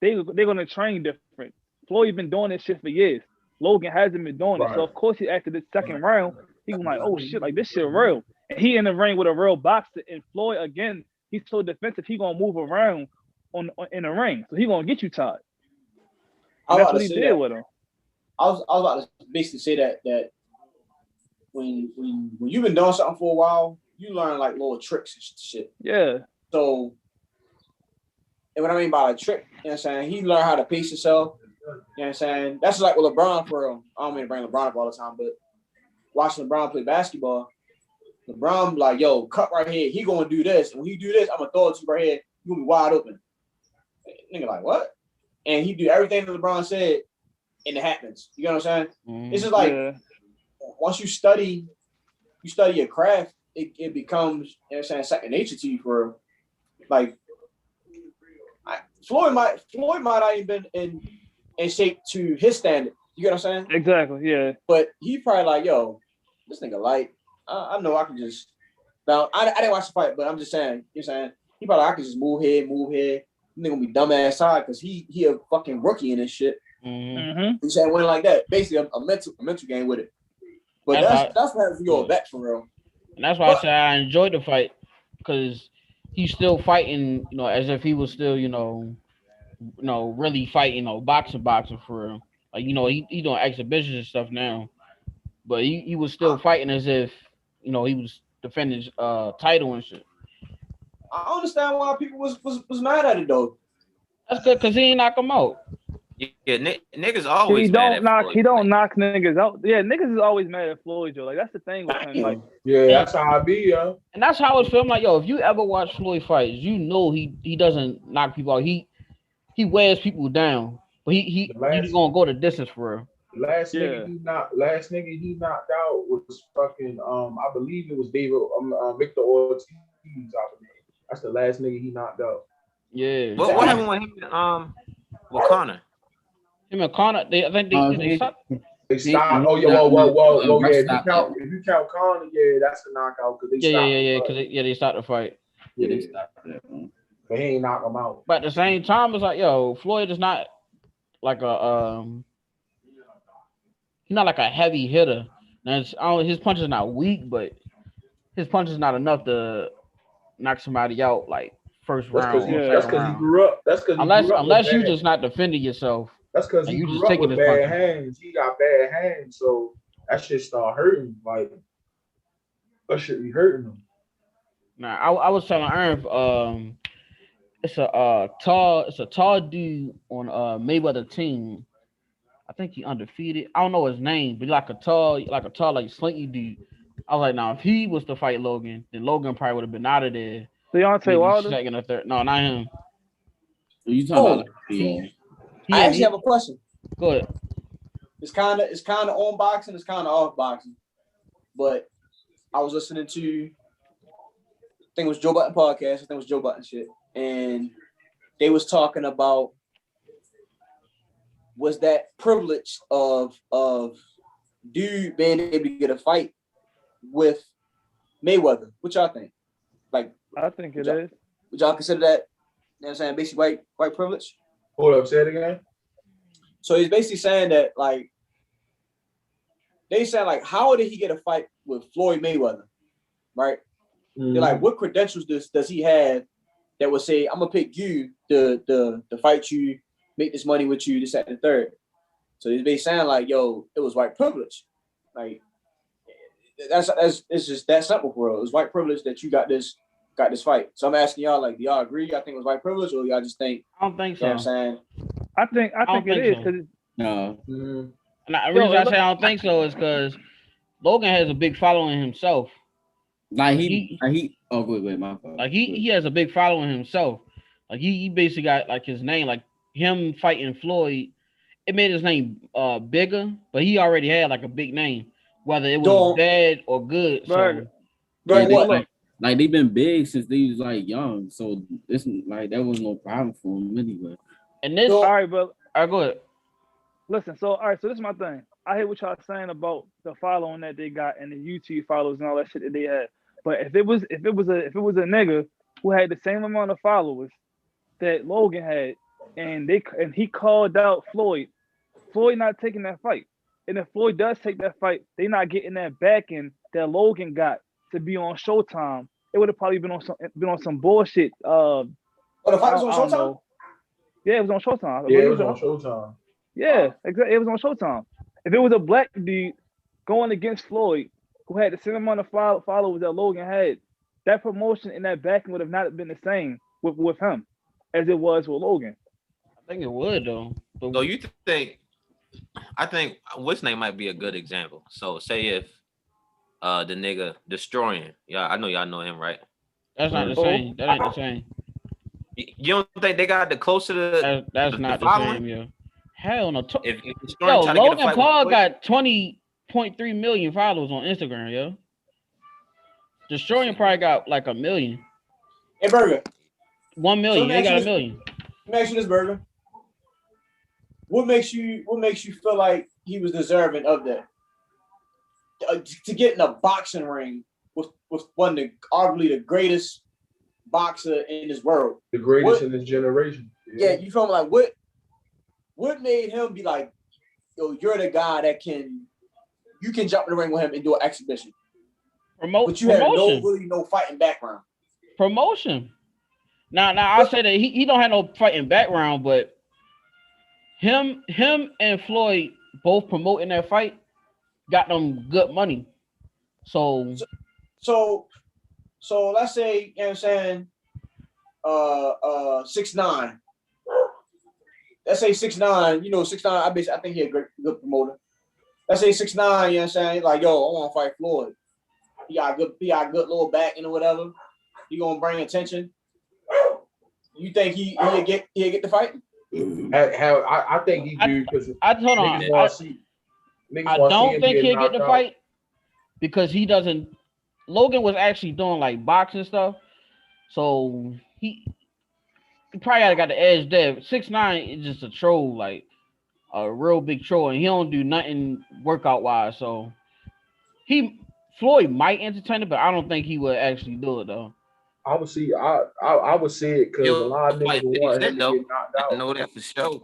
they're gonna train different. Floyd's been doing this shit for years. Logan hasn't been doing it. So of course after the second round, he was like, oh shit, like this shit real. And he in the ring with a real boxer. And Floyd again, he's so defensive, he gonna move around in the ring. So he gonna get you tied. That's what he did with him.
I was about to basically say that when you've been doing something for a while, you learn like little tricks and shit.
Yeah.
So, and what I mean by a trick, you know what I'm saying? He learned how to pace himself. You know what I'm saying? That's like with LeBron for real. I don't mean to bring LeBron up all the time, but watching LeBron play basketball, LeBron like, yo, cut right here. He gonna do this. And when he do this, I'm gonna throw it to you right here. You gonna be wide open. Nigga like, what? And he do everything that LeBron said, and it happens. You know what I'm saying? It's just like once you study your craft, it becomes, you know what I'm saying, second nature to you for real. Like Floyd might not even been in shape to his standard. You get what I'm saying?
Exactly, yeah.
But he probably like, yo, this nigga light. I know I can just. Now I didn't watch the fight, but I'm just saying. You know what I'm saying? He probably I can just move here. Nigga gonna be dumbass side because he a fucking rookie in this shit. He said win like that. Basically a mental game with it. But that's what you're a vet for real.
And that's why I said I enjoyed the fight because he's still fighting, you know, as if he was still, you know, really fighting, you know, boxing for real. Like, you know, he doing exhibitions and stuff now, but he was still fighting as if, you know, he was defending his title and shit.
I understand why people was mad at it though.
That's good because he ain't knock him out.
Yeah, niggas always
he
mad at Floyd.
He don't knock niggas out. Yeah, niggas is always mad at Floyd, yo. Like that's the thing with him. Like,
yeah, that's how I be, yo.
And that's how it feels. Like, yo, if you ever watch Floyd fights, you know he doesn't knock people out. He wears people down, but he's gonna go the distance for real.
Last nigga he knocked out was fucking I believe it was Victor Ortiz. I believe that's the last nigga he knocked out.
Yeah.
What happened with him? With Connor?
Him and Connor, they stopped.
They stopped. Oh yeah, whoa, yeah. If you count Connor, yeah, that's a knockout because they stopped.
Because they stopped the fight.
Yeah, they stopped that. But he ain't knock him out.
But at the same time, it's like, yo, Floyd is not like a he's not like a heavy hitter. Now his punch is not weak, but his punch is not enough to knock somebody out like first round.
That's because he grew up. That's because
unless you just not defending yourself.
That's because he grew up with bad hands. He got bad hands, so that shit start hurting. Like that shit be hurting him.
Nah, I was telling Aaron, it's a tall dude on Mayweather team. I think he undefeated. I don't know his name, but like a tall, like slinky dude. I was like, now if he was to fight Logan, then Logan probably would have been out of there.
Deontay Wilder.
Second or third. No, not him.
You talking about?
I actually have a question.
Go ahead.
It's kind of on boxing. It's kind of off boxing. But I was listening to, I think it was Joe Button podcast. I think it was Joe Button shit, and they was talking about was that privilege of dude being able to get a fight with Mayweather. What y'all think? Like,
I think it is.
Would y'all consider that? You know what I'm saying? Basically, white privilege.
Hold up, say it again.
So he's basically saying that, like, they said, like, how did he get a fight with Floyd Mayweather? Right? Mm-hmm. They're like, what credentials does he have that would say, I'm gonna pick you to fight you, make this money with you, this, that, and the third. So he's basically saying, like, yo, it was white privilege. Like, it's just that simple, bro. It was white privilege that you got this fight. So I'm asking y'all, like, do y'all agree? Y'all think it was white privilege, or y'all just think?
I don't think so.
You know what I'm saying?
I think it is because
no.
And the reason I say I don't think so is because Logan has a big following himself.
Like he oh wait, my fault.
Like he has a big following himself. Like he basically got like his name, like him fighting Floyd, it made his name bigger, but he already had like a big name, whether it was bad or good. So
like they've been big since they was like young, so this like that was no problem for them anyway.
And this,
all right, but
go ahead.
Listen, so this is my thing. I hear what y'all saying about the following that they got and the YouTube followers and all that shit that they had. But if it was a nigga who had the same amount of followers that Logan had, and he called out Floyd not taking that fight. And if Floyd does take that fight, they not getting that backing that Logan got to be on Showtime. It would have probably been on some bullshit.
The fight was on Showtime?
Yeah, it was on Showtime.
Yeah, it was on Showtime.
Yeah, exactly. It was on Showtime. If it was a black dude going against Floyd, who had the same amount of followers that Logan had, that promotion and that backing would have not been the same with him as it was with Logan.
I think it would though.
So you think? I think what's name might be a good example. So say if the nigga Destroying, I know y'all know him, right?
That's not the same. That ain't the same.
You don't think they got the closer to
that's not the same, yo. Hell no.
If
Logan Paul got 20.3 million followers on Instagram, yo. Destroying probably got like 1 million.
Hey, Burgg.
1 million. They got 1 million.
Let me ask you this, Burgg. What makes you feel like he was deserving of that? To get in a boxing ring with one of the arguably the greatest boxer in this world.
The greatest in this generation.
Yeah, you feel me? Like what made him be like, yo, you're the guy that you can jump in the ring with him and do an exhibition. But you have no fighting background.
Promotion. Now I'll say that he don't have no fighting background, but him and Floyd both promoting that fight got them good money. So let's say, you know what I'm saying,
6'9". Let's say 6'9", 6'9", I think he's a good promoter. Let's say 6'9", you know what I'm saying? Like, yo, I want to fight Floyd. He got a good little backing or whatever. He gonna bring attention. You think he'll get the fight?
I think he do because
I don't think he'll get the fight because he doesn't. Logan was actually doing like boxing stuff, so he probably got the edge there. 6'9" is just a troll, like a real big troll, and he don't do nothing workout wise. So Floyd might entertain it, but I don't think he would actually do it though.
I would see. I would say it because a lot of niggas would want him to get knocked out.
I know that for sure.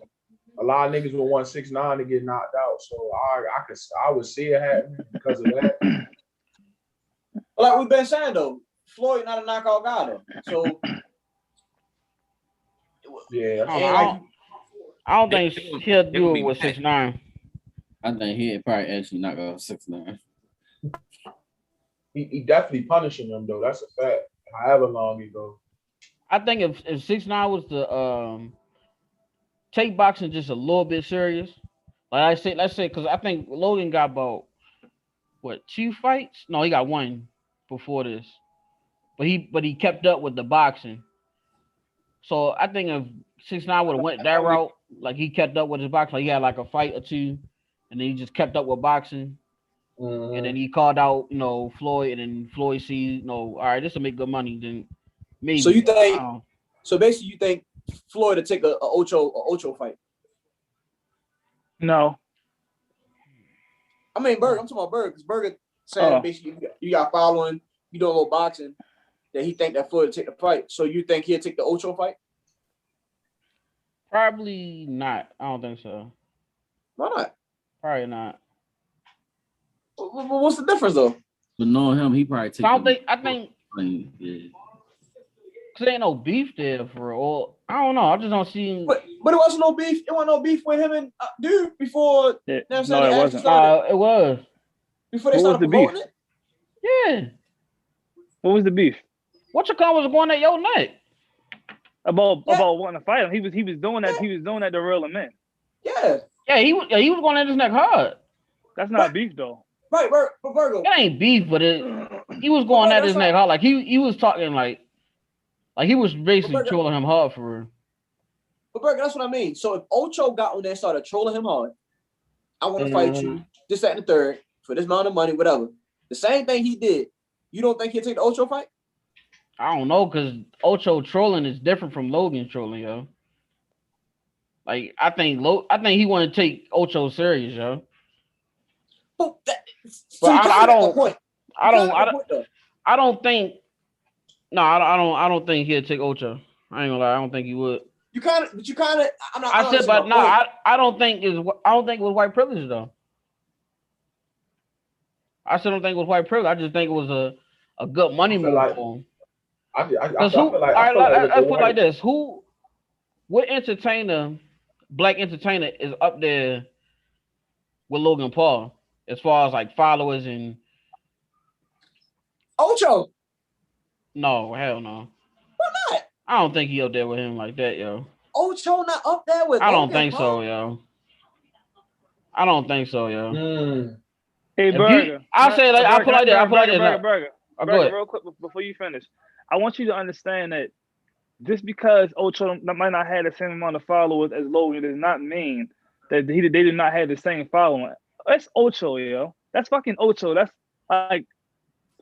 A lot of niggas would want 6'9" to get knocked out. So I would see it happening because of that.
Like we've been saying though, Floyd not a knockout guy though. So
yeah,
I don't think he'll do it with 6'9".
I think he'd probably actually knock out 6'9".
He definitely punishing them though. That's a fact. However long he goes.
I think if 6'9" was to take boxing just a little bit serious, Like let's say, because I think Logan got about what 2 fights? No, he got 1 before this, but he kept up with the boxing. So I think if 6ix9ine would have went that route, like he kept up with his boxing, like he had like a fight or 2, and then he just kept up with boxing. And then he called out, Floyd, and then Floyd sees, all right, this will make good money. Then maybe.
So you think? So basically, you think Floyd to take a Ocho fight?
No.
I mean, Burgg. I'm talking about Burgg. Because Burgg saying basically you got following, you doing a little boxing, that he think that Floyd will take the fight. So you think he'll take the Ocho fight?
Probably not. I don't think so.
Why not?
Probably not.
What's the difference though?
But knowing him, he probably take.
I think. Yeah. Cause there ain't no beef there for real. I don't know. I just don't see him.
But it wasn't no beef. It wasn't no beef with him and dude before.
No, it
It
wasn't.
was.
Before they started promoting it.
Yeah.
What was the beef?
What your car was going at your neck?
About wanting to fight him. He was doing that. He was doing that to reel him in.
Yeah.
Yeah, he was going at his neck hard.
That's not beef though.
Right, but Virgo.
It ain't beef, but he was going at his neck hard. Like he was talking like he was basically trolling him hard for real.
But Burgg, that's what I mean. So if Ocho got on there and started trolling him hard, I want to fight you, this, that, and the third, for this amount of money, whatever. The same thing he did. You don't think he'll take the Ocho fight?
I don't know, because Ocho trolling is different from Logan trolling, yo. Like I think he want to take Ocho serious, yo.
But
I don't think. No, I don't think he'll take Ocho. I ain't gonna lie. I don't think he would.
You kind of.
I don't think it was white privilege though. I still don't think it was white privilege. I just think it was a good money move for him. Let's put it like this: what black entertainer is up there with Logan Paul as far as like followers and
Ocho?
No, hell no.
Why not?
I don't think he up there with him like that, yo.
Ocho not up there with.
I don't think so, yo. I don't think so, yo.
Hey, Burgg.
I'll say like I put like that.
Burgg, real quick before you finish. I want you to understand that just because Ocho might not have the same amount of followers as Logan does not mean that they did not have the same following. That's Ocho, yo. That's fucking Ocho. That's like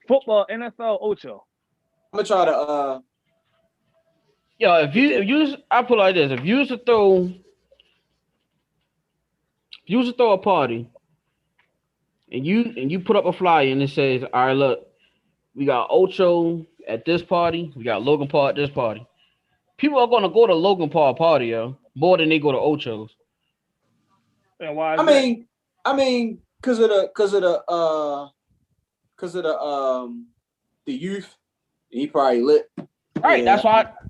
football, NFL Ocho.
I'm gonna try to
Yo, I put it like this: if you used to throw a party, and you put up a flyer and it says, "All right, look, we got Ocho at this party, we got Logan Paul at this party." People are gonna go to Logan Paul party, yo, more than they go to Ocho's.
And why?
I mean, because of the youth, he probably lit.
Right, yeah.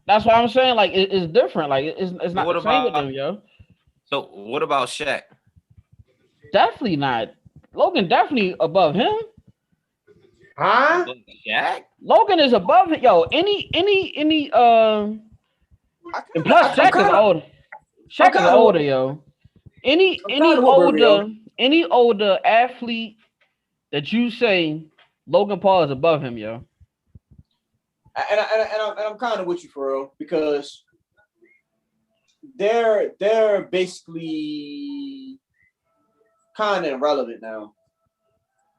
That's why I'm saying like it's different. Like it's not the same with them, yo.
So what about Shaq?
Definitely not. Logan definitely above him.
Huh?
Shaq?
Logan is above it, yo. Any and plus Shaq is older. Shaq is older, yo. Any older athlete that you say Logan Paul is above him, yo.
And I'm kind of with you for real, because they're basically kind of irrelevant now.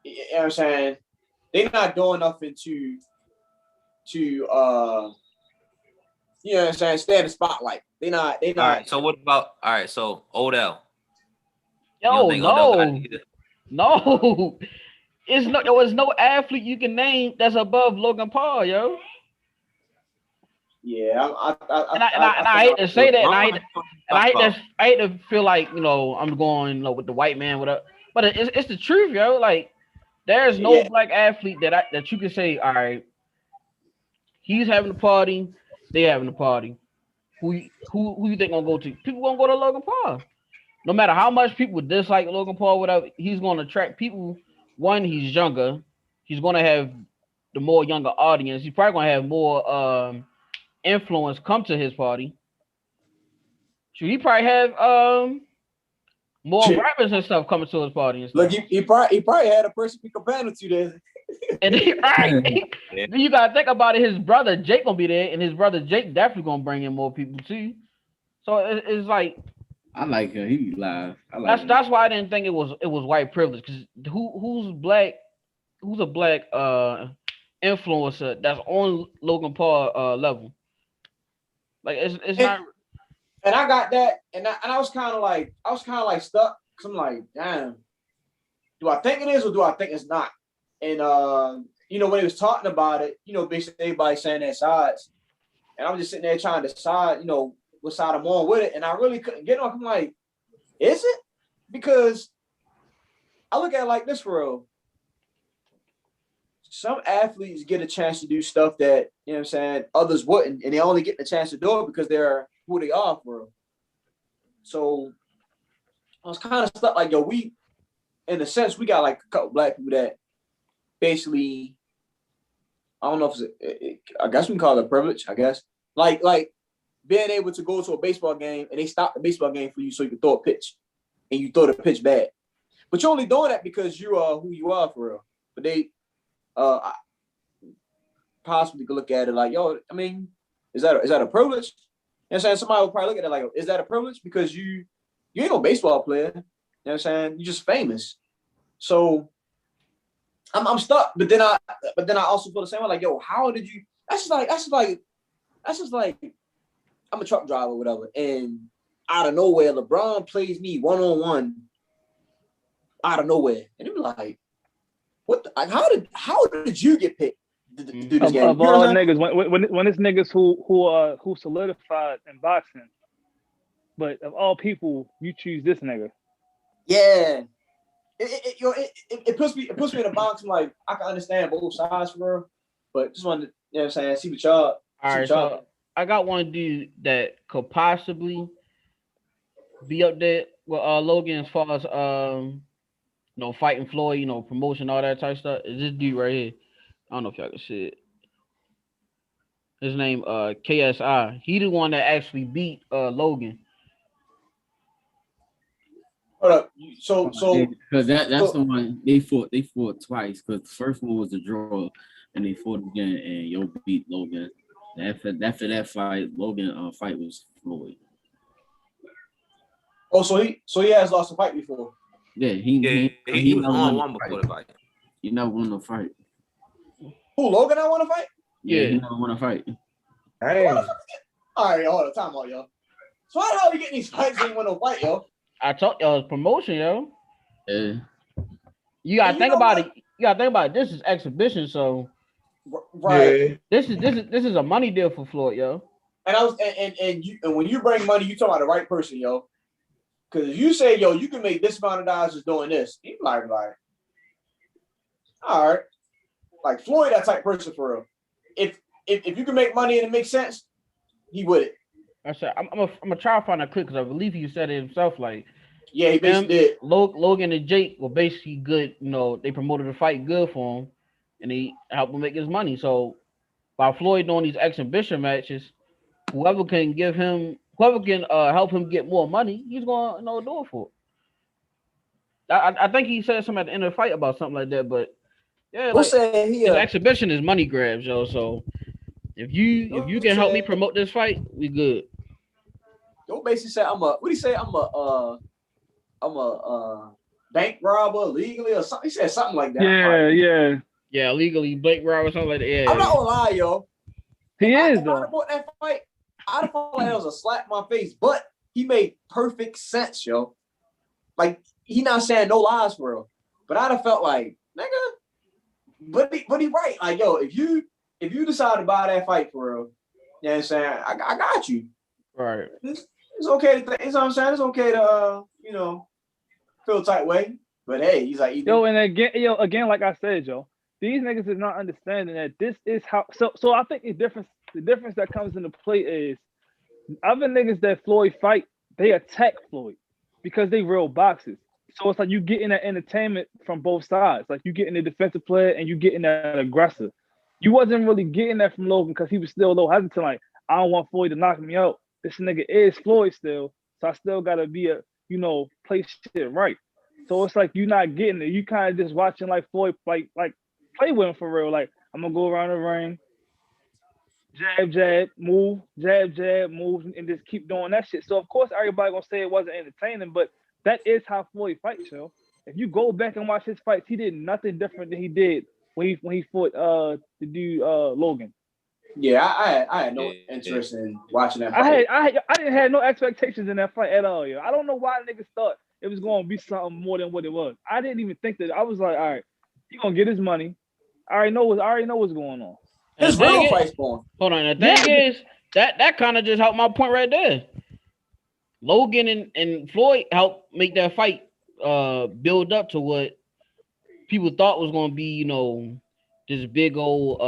You know what I'm saying? They're not doing nothing to you know what I'm saying, stay in the spotlight. They're not.
All right, so what about so Odell?
Yo, no. It's no athlete you can name that's above Logan Paul, yo.
Yeah,
I hate to say that, and I hate to feel like I'm going with the white man, whatever. But it's the truth, yo. Like there's no black athlete that you can say, all right, he's having a party, they having a party. Who you think gonna go to? People gonna go to Logan Paul. No matter how much people dislike Logan Paul, whatever, he's gonna attract people. One, he's younger. He's gonna have the more younger audience. He's probably gonna have more influence come to his party. Should he probably have more
Shit.
rappers and stuff coming to his party and stuff.
Look, he probably had a person pick a panel to there.
And then you gotta think about it. His brother Jake gonna be there, and his brother Jake definitely gonna bring in more people too. So it's like
I like him. He be live. I like
that's
him.
that's why I didn't think it was white privilege. Because who's a black influencer that's on Logan Paul level? Like it's not.
And I got that, and I was kind of like stuck. Cause I'm like, damn, do I think it is or do I think it's not? And when he was talking about it, basically everybody saying their sides, and I'm just sitting there trying to decide, what side I'm on with it, and I really couldn't get on. I'm like, is it? Because I look at it like this, for real. Some athletes get a chance to do stuff that, others wouldn't, and they only get the chance to do it because they're who they are, for real. So I was kind of stuck like, we, in a sense, we got like a couple black people that basically, I don't know if I guess we can call it a privilege, I guess. Like being able to go to a baseball game and they stop the baseball game for you so you can throw a pitch and you throw the pitch bad. But you're only doing that because you are who you are, for real. But they possibly could look at it like, is that a privilege? You know what I'm saying? Somebody would probably look at it like, is that a privilege? Because you ain't no baseball player. You know what I'm saying? You're just famous. So I'm stuck. But then I also feel the same way, like, how did you? That's just like I'm a truck driver or whatever, and out of nowhere, LeBron plays me one-on-one out of nowhere. And it was like, what how did you get picked to do this game?
Of all niggas, when it's niggas who solidified in boxing, but of all people, you choose this nigga.
Yeah. It puts me in a box. I'm like, I can understand both sides, for real, but just wanted to, see what y'all.
All right, so I got one dude that could possibly be up there with Logan as far as fighting Floyd, promotion, all that type of stuff. Is this dude right here? I don't know if y'all can see it. His name KSI. He the one that actually beat Logan.
Hold up. So
because that's the one they fought twice. Because the first one was a draw, and they fought again, and Yo beat Logan. After that fight, Logan fight was Floyd.
Oh, so he has lost a fight before.
Yeah, he
was on one before the fight.
He never won a fight.
Who, Logan? I want to fight.
Yeah, he never won a fight.
Hey.
All right, hold on, time out, yo. So how the hell you getting these fights and you want to fight, yo?
I told y'all it's promotion, yo.
Yeah.
You gotta think about it. You gotta think about it. This is exhibition, so
right.
Yeah. This is a money deal for Floyd, yo.
And I was and when you bring money, you talking about the right person, yo. Because if you say, yo, you can make this amount of dollars just doing this, you like, all right, like Floyd, that type of person, for real. If you can make money and it makes sense, he would it.
I said I'm gonna try to find that clip because I believe he said it himself. Like,
yeah, he basically did.
Logan and Jake were basically good. They promoted the fight good for him, and they helped him make his money. So by Floyd doing these exhibition matches, whoever can help him get more money, he's gonna do it for it. I think he said something at the end of the fight about something like that, but yeah,
who said
his exhibition is money grabs, yo. So if you can help me promote this fight, we good.
Don't basically say I'm a bank robber legally or something. He said something like that.
Yeah, legally bank robber or something like that. Yeah,
I'm not gonna lie, yo.
He is though.
That fight, I felt like it was a slap in my face, but he made perfect sense, yo. Like, he not saying no lies, for real. But I'd have felt like, nigga, but he right. Like, yo, if you decide to buy that fight, for real, you know what I'm saying? I got you.
Right.
It's okay to, you know what I'm saying? It's okay to, feel a tight way. But hey, he's like,
again, like I said, yo, these niggas is not understanding that this is how. So I think the difference that comes into play is other niggas that Floyd fight, they attack Floyd because they real boxers. So it's like you getting that entertainment from both sides. Like you getting the defensive player and you getting that aggressor. You wasn't really getting that from Logan because he was still a little hesitant. Like, I don't want Floyd to knock me out. This nigga is Floyd still, so I still gotta be play shit right. So it's like you're not getting it. You kind of just watching like Floyd like play with him for real. Like I'm gonna go around the ring, jab, jab, move, and just keep doing that shit. So of course everybody gonna say it wasn't entertaining, but that is how Floyd fights, yo. If you go back and watch his fights, he did nothing different than he did when he fought the dude Logan.
Yeah, I had no interest in watching that fight.
I didn't have no expectations in that fight at all, yo. I don't know why niggas thought it was gonna be something more than what it was. I didn't even think that. I was like, all right, he gonna get his money. I already know what's going on.
His real fight's going.
Hold on, the thing is that kind of just helped my point right there. Logan and Floyd helped make that fight build up to what people thought was gonna be, this big old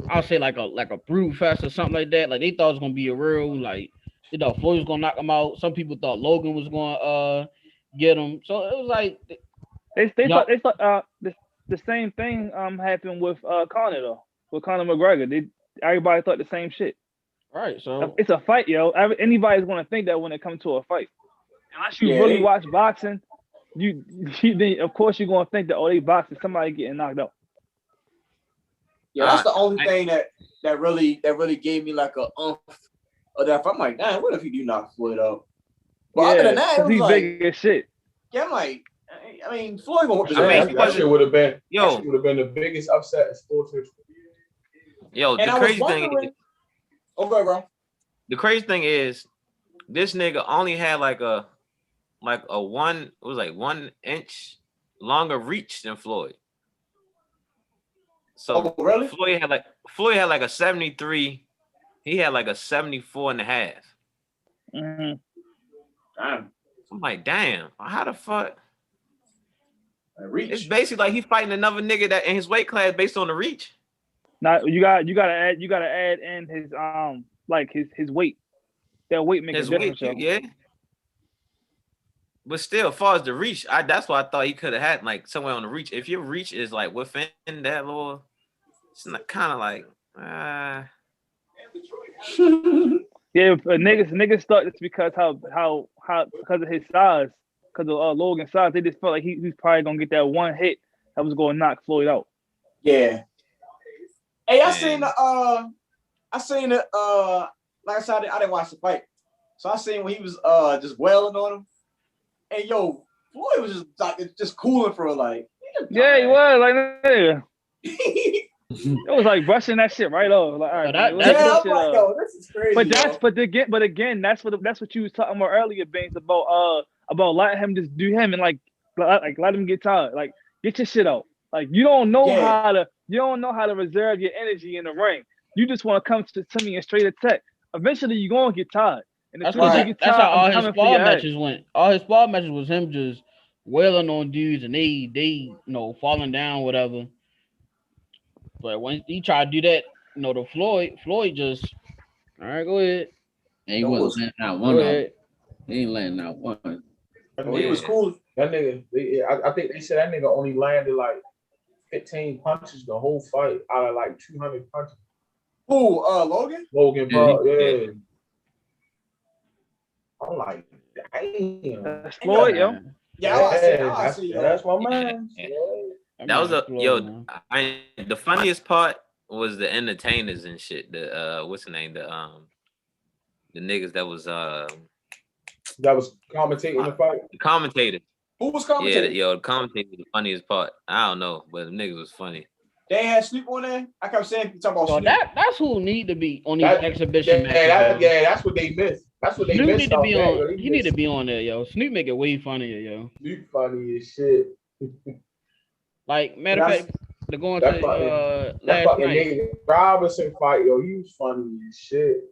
I'll say like a brute fest or something like that. Like they thought it was gonna be a real they thought Floyd was gonna knock him out. Some people thought Logan was gonna get him. So it was like
they thought the same thing happened with Conor though. With Conor McGregor. Everybody thought the same shit.
Right. So
it's a fight, yo. Anybody's gonna think that when it comes to a fight. Unless you really watch boxing, you of course you're gonna think that they boxing, somebody getting knocked out.
Yeah, that's the only thing that really gave me like a of that. I'm like, damn, what if you do knock Floyd out? But other than that, it was
he's
like,
big as shit.
Yeah, I'm like, I mean, Floyd gonna whip his
ass. That shit would have been
the
biggest upset in sports history.
Yo, the crazy thing is,
okay, bro.
The crazy thing is, this nigga only had like a 1 inch longer reach than Floyd. So
really?
Floyd had like a 73. He had like a 74 and a half.
Mm-hmm.
Damn.
I'm like, damn, how the fuck?
Reach.
It's basically like he fighting another nigga that in his weight class based on the reach.
Now you gotta add in his his weight. That weight makes a difference.
Yeah. But still, as far as the reach, that's what I thought he could have had like somewhere on the reach. If your reach is like within that little, it's not kind of like.
Yeah, niggas thought it's because how because of his size, because of Logan's size, they just felt like he's probably gonna get that one hit that was gonna knock Floyd out.
Yeah. Hey, I seen it. Like I said, I didn't watch the fight, so I seen when he was just wailing on him. And yo, Floyd was just cooling for like.
Yeah, he was like, nigga. It was like brushing that shit right off. Like, all right,
I'm like, yo, this is crazy.
But again, that's what you was talking about earlier, Baines, about letting him just do him and like let him get tired. Like, get your shit out. Like you don't know how to reserve your energy in the ring. You just want to come to me and straight attack. Eventually, you're gonna get tired. And
that's how all his spar matches went. All his spar matches was him just wailing on dudes and they falling down, whatever. But when he tried to do that, to Floyd just, all right, go ahead.
And he wasn't letting out one. He ain't letting out one.
He was cool.
That nigga, I think they said that nigga only landed like 15 punches the whole fight out of like 200 punches.
Who, Logan?
Logan, bro, yeah. I'm like, damn.
That's Floyd, yo.
Yeah,
that's my man.
Yeah. That was the funniest part was the entertainers and shit. The what's the name? The niggas that was
commentating the fight.
The commentator.
Who was commentating?
Yeah, the commentator was the funniest part. I don't know, but the niggas was funny.
They had Snoop on there. I kept saying you talking about Snoop.
That's who need to be on these exhibition matches.
That's what they missed. That's what they
Snoop
missed.
Need to be on. He need to be on there, yo. Snoop make it way funnier, yo.
Snoop funny as shit.
Like matter of fact, they're going to last night.
Nate Robinson fight, yo, he was funny as shit.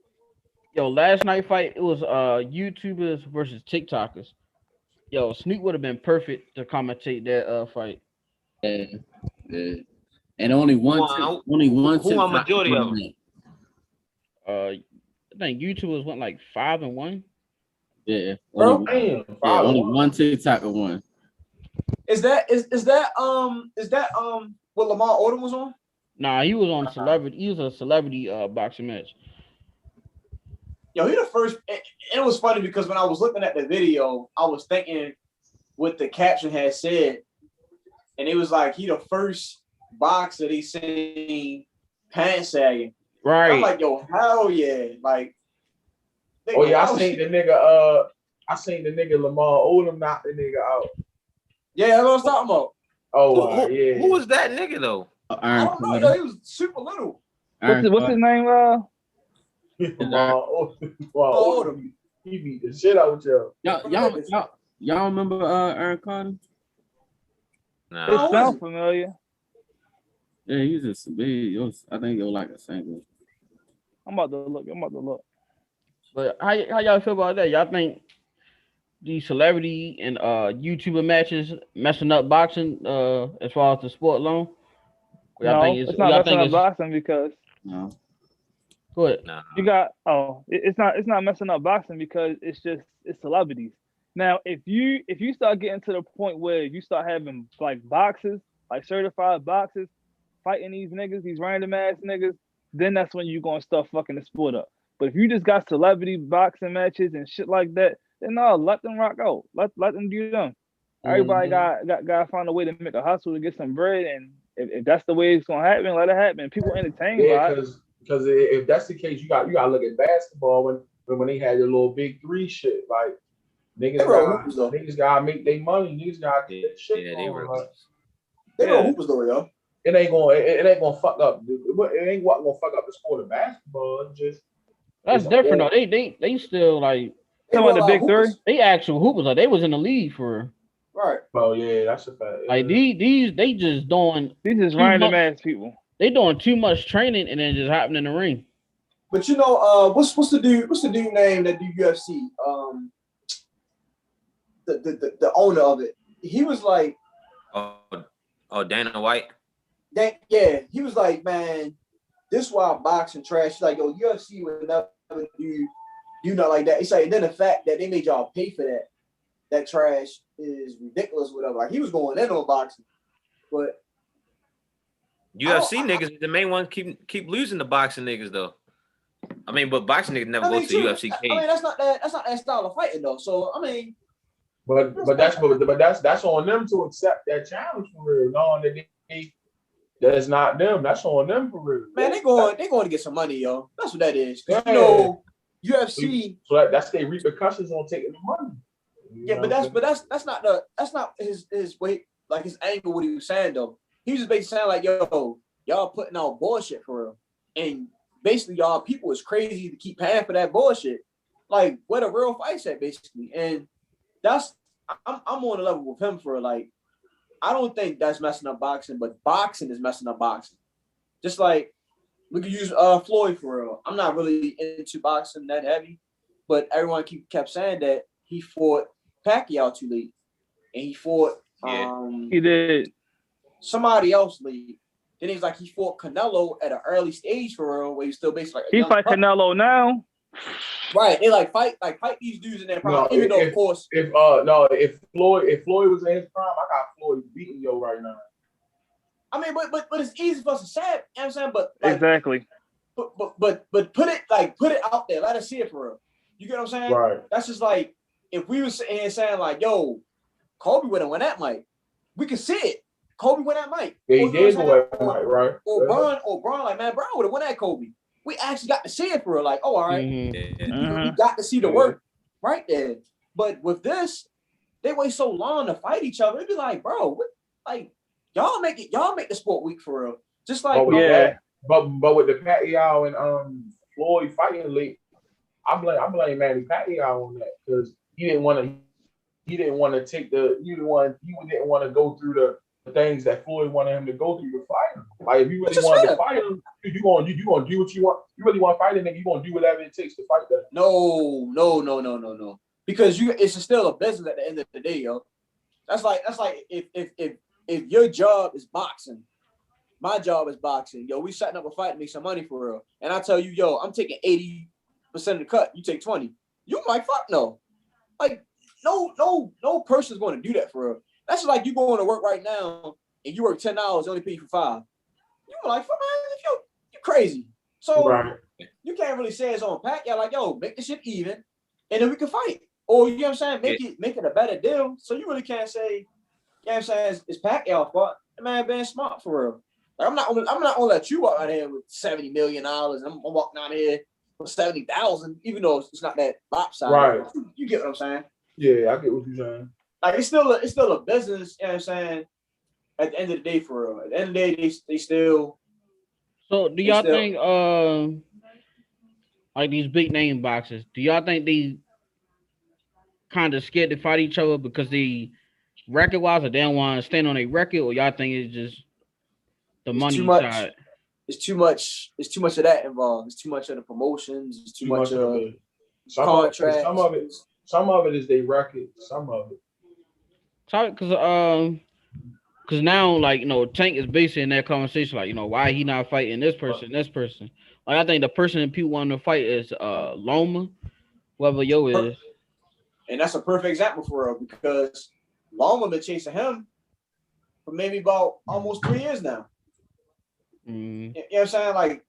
Yo, last night fight, it was YouTubers versus TikTokers. Yo, Snoop would have been perfect to commentate that fight.
Yeah. And only one.
Who on majority of them?
I think YouTubers went like 5-1.
Yeah.
Only
one TikToker won.
Is that what Lamar Odom was on?
Nah, he was on celebrity. He was a celebrity boxing match.
Yo, he the first. It was funny because when I was looking at the video, I was thinking what the caption had said, and it was like he the first boxer they seen pants sagging.
Right.
I'm like, yo, hell yeah, like.
Oh yeah, I seen the nigga Lamar Odom knock the nigga out.
Yeah, that's what I was talking about.
Oh yeah.
Who was that nigga though?
I don't know. Yo, he was super little.
What's his name?
Lamar Odom. He beat the shit out of
Y'all remember Aaron Carter?
Nah.
It sounds familiar.
Yeah, he's just big. I think it was like a single.
I'm about to look.
But how y'all feel about that? Y'all think these celebrity and YouTuber matches messing up boxing as far as the sport alone?
No, it's not messing up boxing because
no.
Go ahead.
Nah.
You got it's not messing up boxing because it's celebrities. Now, if you start getting to the point where you start having like boxers, like certified boxers, fighting these niggas, these random ass niggas, then that's when you're gonna start fucking the sport up. But if you just got celebrity boxing matches and shit like that, then no, let them rock out. Let them do them. Everybody got to find a way to make a hustle to get some bread, and if that's the way it's gonna happen, let it happen. People entertained by it.
Because if that's the case, you got to look at basketball when they had the little big three shit. Like niggas gotta make their money. Niggas gotta get that shit.
Yeah, they were.
They were hoopers though, yo.
It ain't gonna fuck up. It ain't what gonna fuck up the sport of basketball.
That's different though. They still like
some of the big three.
They actual hoopers. Like they was in the league for.
Right.
Oh yeah, that's a fact. Yeah.
Like they just doing.
These is random ass people.
They doing too much training and then just hopping in the ring.
But you know, what's the dude name that do UFC? The owner of it. He was like,
Dana White.
Yeah, he was like, man, this why boxing trash. He's like, yo, UFC would never do not like that. It's like, then the fact that they made y'all pay for that trash is ridiculous. Whatever. Like he was going in on boxing, but
UFC niggas is the main one keep losing the boxing niggas though. I mean, but boxing niggas never go to UFC cage.
I mean, that's not that style of fighting though. So I mean,
but that's on them to accept that challenge for real. No, that's not them. That's on them for real.
Man, they going to get some money, yo. That's what that is. Yeah. You know, UFC.
So that's their repercussions on taking the money.
Yeah, but that's not his weight, like his angle. What he was saying though, he was just basically saying like, yo, y'all putting out bullshit for real, and basically y'all people is crazy to keep paying for that bullshit. Like where the real fights at basically, and I'm on a level with him for like. I don't think that's messing up boxing, but boxing is messing up boxing. Just like we could use Floyd for real. I'm not really into boxing that heavy, but everyone kept saying that he fought Pacquiao too late, and he fought
he did
somebody else late. Then he's like he fought Canelo at an early stage for real, where he's still basically like
he fight Canelo now.
Right, they fight these dudes in their prime. Even though, of course,
if Floyd was in his prime, I got Floyd beating yo right now.
I mean, but it's easy for us to say it. You know what I'm saying? But
exactly.
But put it out there. Let us see it for real. You get what I'm saying?
Right.
That's just like if we were sitting here saying like, yo, Kobe would have won that mic. We could see it. Kobe won that mic.
Yeah, he did win that mic, right?
Or Bron, like man, Bron would have won that Kobe. We actually got to see it for real. Like, oh, all right. We got to see the work right there. But with this, they wait so long to fight each other. It'd be like, bro, y'all make the sport weak for real. Just like
but with the Pacquiao and Floyd fighting late, I blame Manny Pacquiao on that because he didn't want to go through the things that Floyd wanted him to go through to fight him. Like if you really wanted to fight him, you gonna do what you want. You really want to fight him, then you gonna do whatever it takes to fight that.
No. Because it's still a business at the end of the day, yo. That's like if your job is boxing, my job is boxing. Yo, we setting up a fight to make some money for real. And I tell you, yo, I'm taking 80% of the cut. You take 20. You like fuck no. Like no person's going to do that for real. That's like you going to work right now and you work 10 hours, only pay you for 5. You like, fuck man, you crazy. So you can't really say it's on Pacquiao. Like, yo, make the shit even, and then we can fight. Or you know what I'm saying? Make it a better deal. So you really can't say, you know what I'm saying, it's Pacquiao fault. The man being smart for real. Like, I'm not gonna let you walk out here with $70 million. And I'm walking out here with 70,000, even though it's not that lopsided.
Right.
You get what I'm saying?
Yeah, I get what you're saying.
Like it's still a business, you know what I'm saying? At the end of the day, for real. At the end of the day, they still.
So do y'all think like these big name boxers, do y'all think they kind of scared to fight each other because they record wise, or they don't want to stand on a record, or y'all think it's just the money side?
It's too much of that involved. It's too much of the promotions. It's too much of the contracts.
Some of it is they record. Some of it.
Sorry, because now, like, Tank is basically in that conversation, like, why he not fighting this person. Like, I think the person that people want to fight is Loma, whoever is.
And that's a perfect example for real, because Loma been chasing him for maybe about almost 3 years now.
Mm.
You know what I'm saying? Like,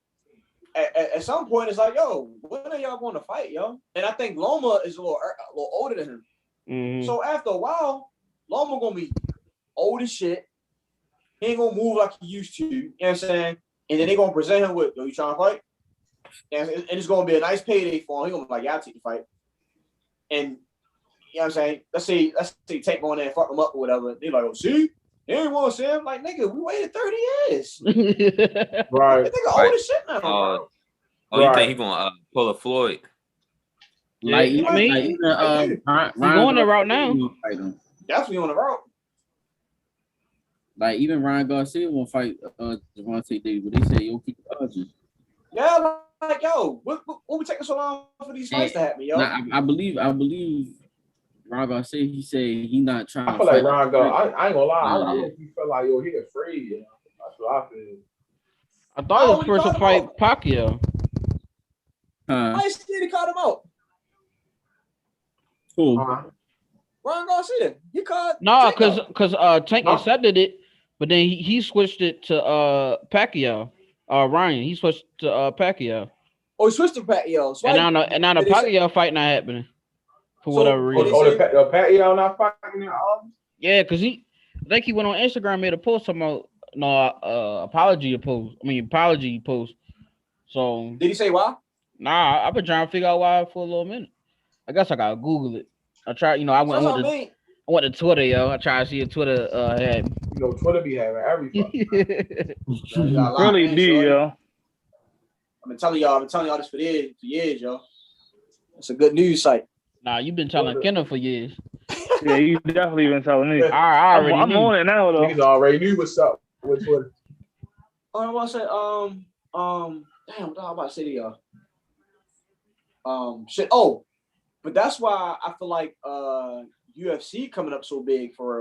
at some point, it's like, yo, when are y'all going to fight, yo? And I think Loma is a little older than him.
Mm-hmm.
So after a while, Loma gonna be old as shit. He ain't gonna move like he used to. You know what I'm saying? And then they gonna present him with, yo, you trying to fight? And it's gonna be a nice payday for him. He gonna be like, yeah, I'll take the fight. And you know what I'm saying? Let's say Tank going there and fuck him up or whatever. They like, oh, see? They ain't want to see him. Like, nigga, we waited 30 years.
Right.
That nigga old as shit now, bro.
You think he gonna pull a Floyd?
Like,
I mean,
he's
going the route now.
Definitely on the route.
Like, even Ryan Garcia won't fight Gervonta Davis, but they say, yo, keep dodging.
Yeah, like, yo, what we taking so long for these fights to happen, yo?
I believe Ryan Garcia, he said he not trying
I
to
feel
fight.
like Ryan Garcia, I ain't gonna lie, I don't feel like, yo, he afraid, you know? That's what I feel.
I thought his first to fight Pacquiao.
I ain't scared he caught him out.
Who?
Ryan Garcia. He caught.
No, because Tank accepted it, but then he switched it to Pacquiao. Ryan, he switched to Pacquiao.
Oh, he switched to Pacquiao. So
and now the Pacquiao fight not happening for whatever reason.
The Pacquiao not fighting in August?
Yeah, because I think he went on Instagram, made a post about apology post. So
did he say why?
Nah, I've been trying to figure out why for a little minute. I guess I gotta Google it. I tried, I went to Twitter, yo. I tried to see if Twitter had.
Twitter be having everything.
Really do, yo.
I've been telling y'all this for years, yo. It's a good news site.
Nah, you've been telling Kenneth for years.
Yeah, you definitely been telling me.
I already
I'm on it now, though.
Niggas already knew what's up with Twitter.
Oh, I want to say, damn, what I about to say to y'all? Shit. Oh, but that's why I feel like UFC coming up so big for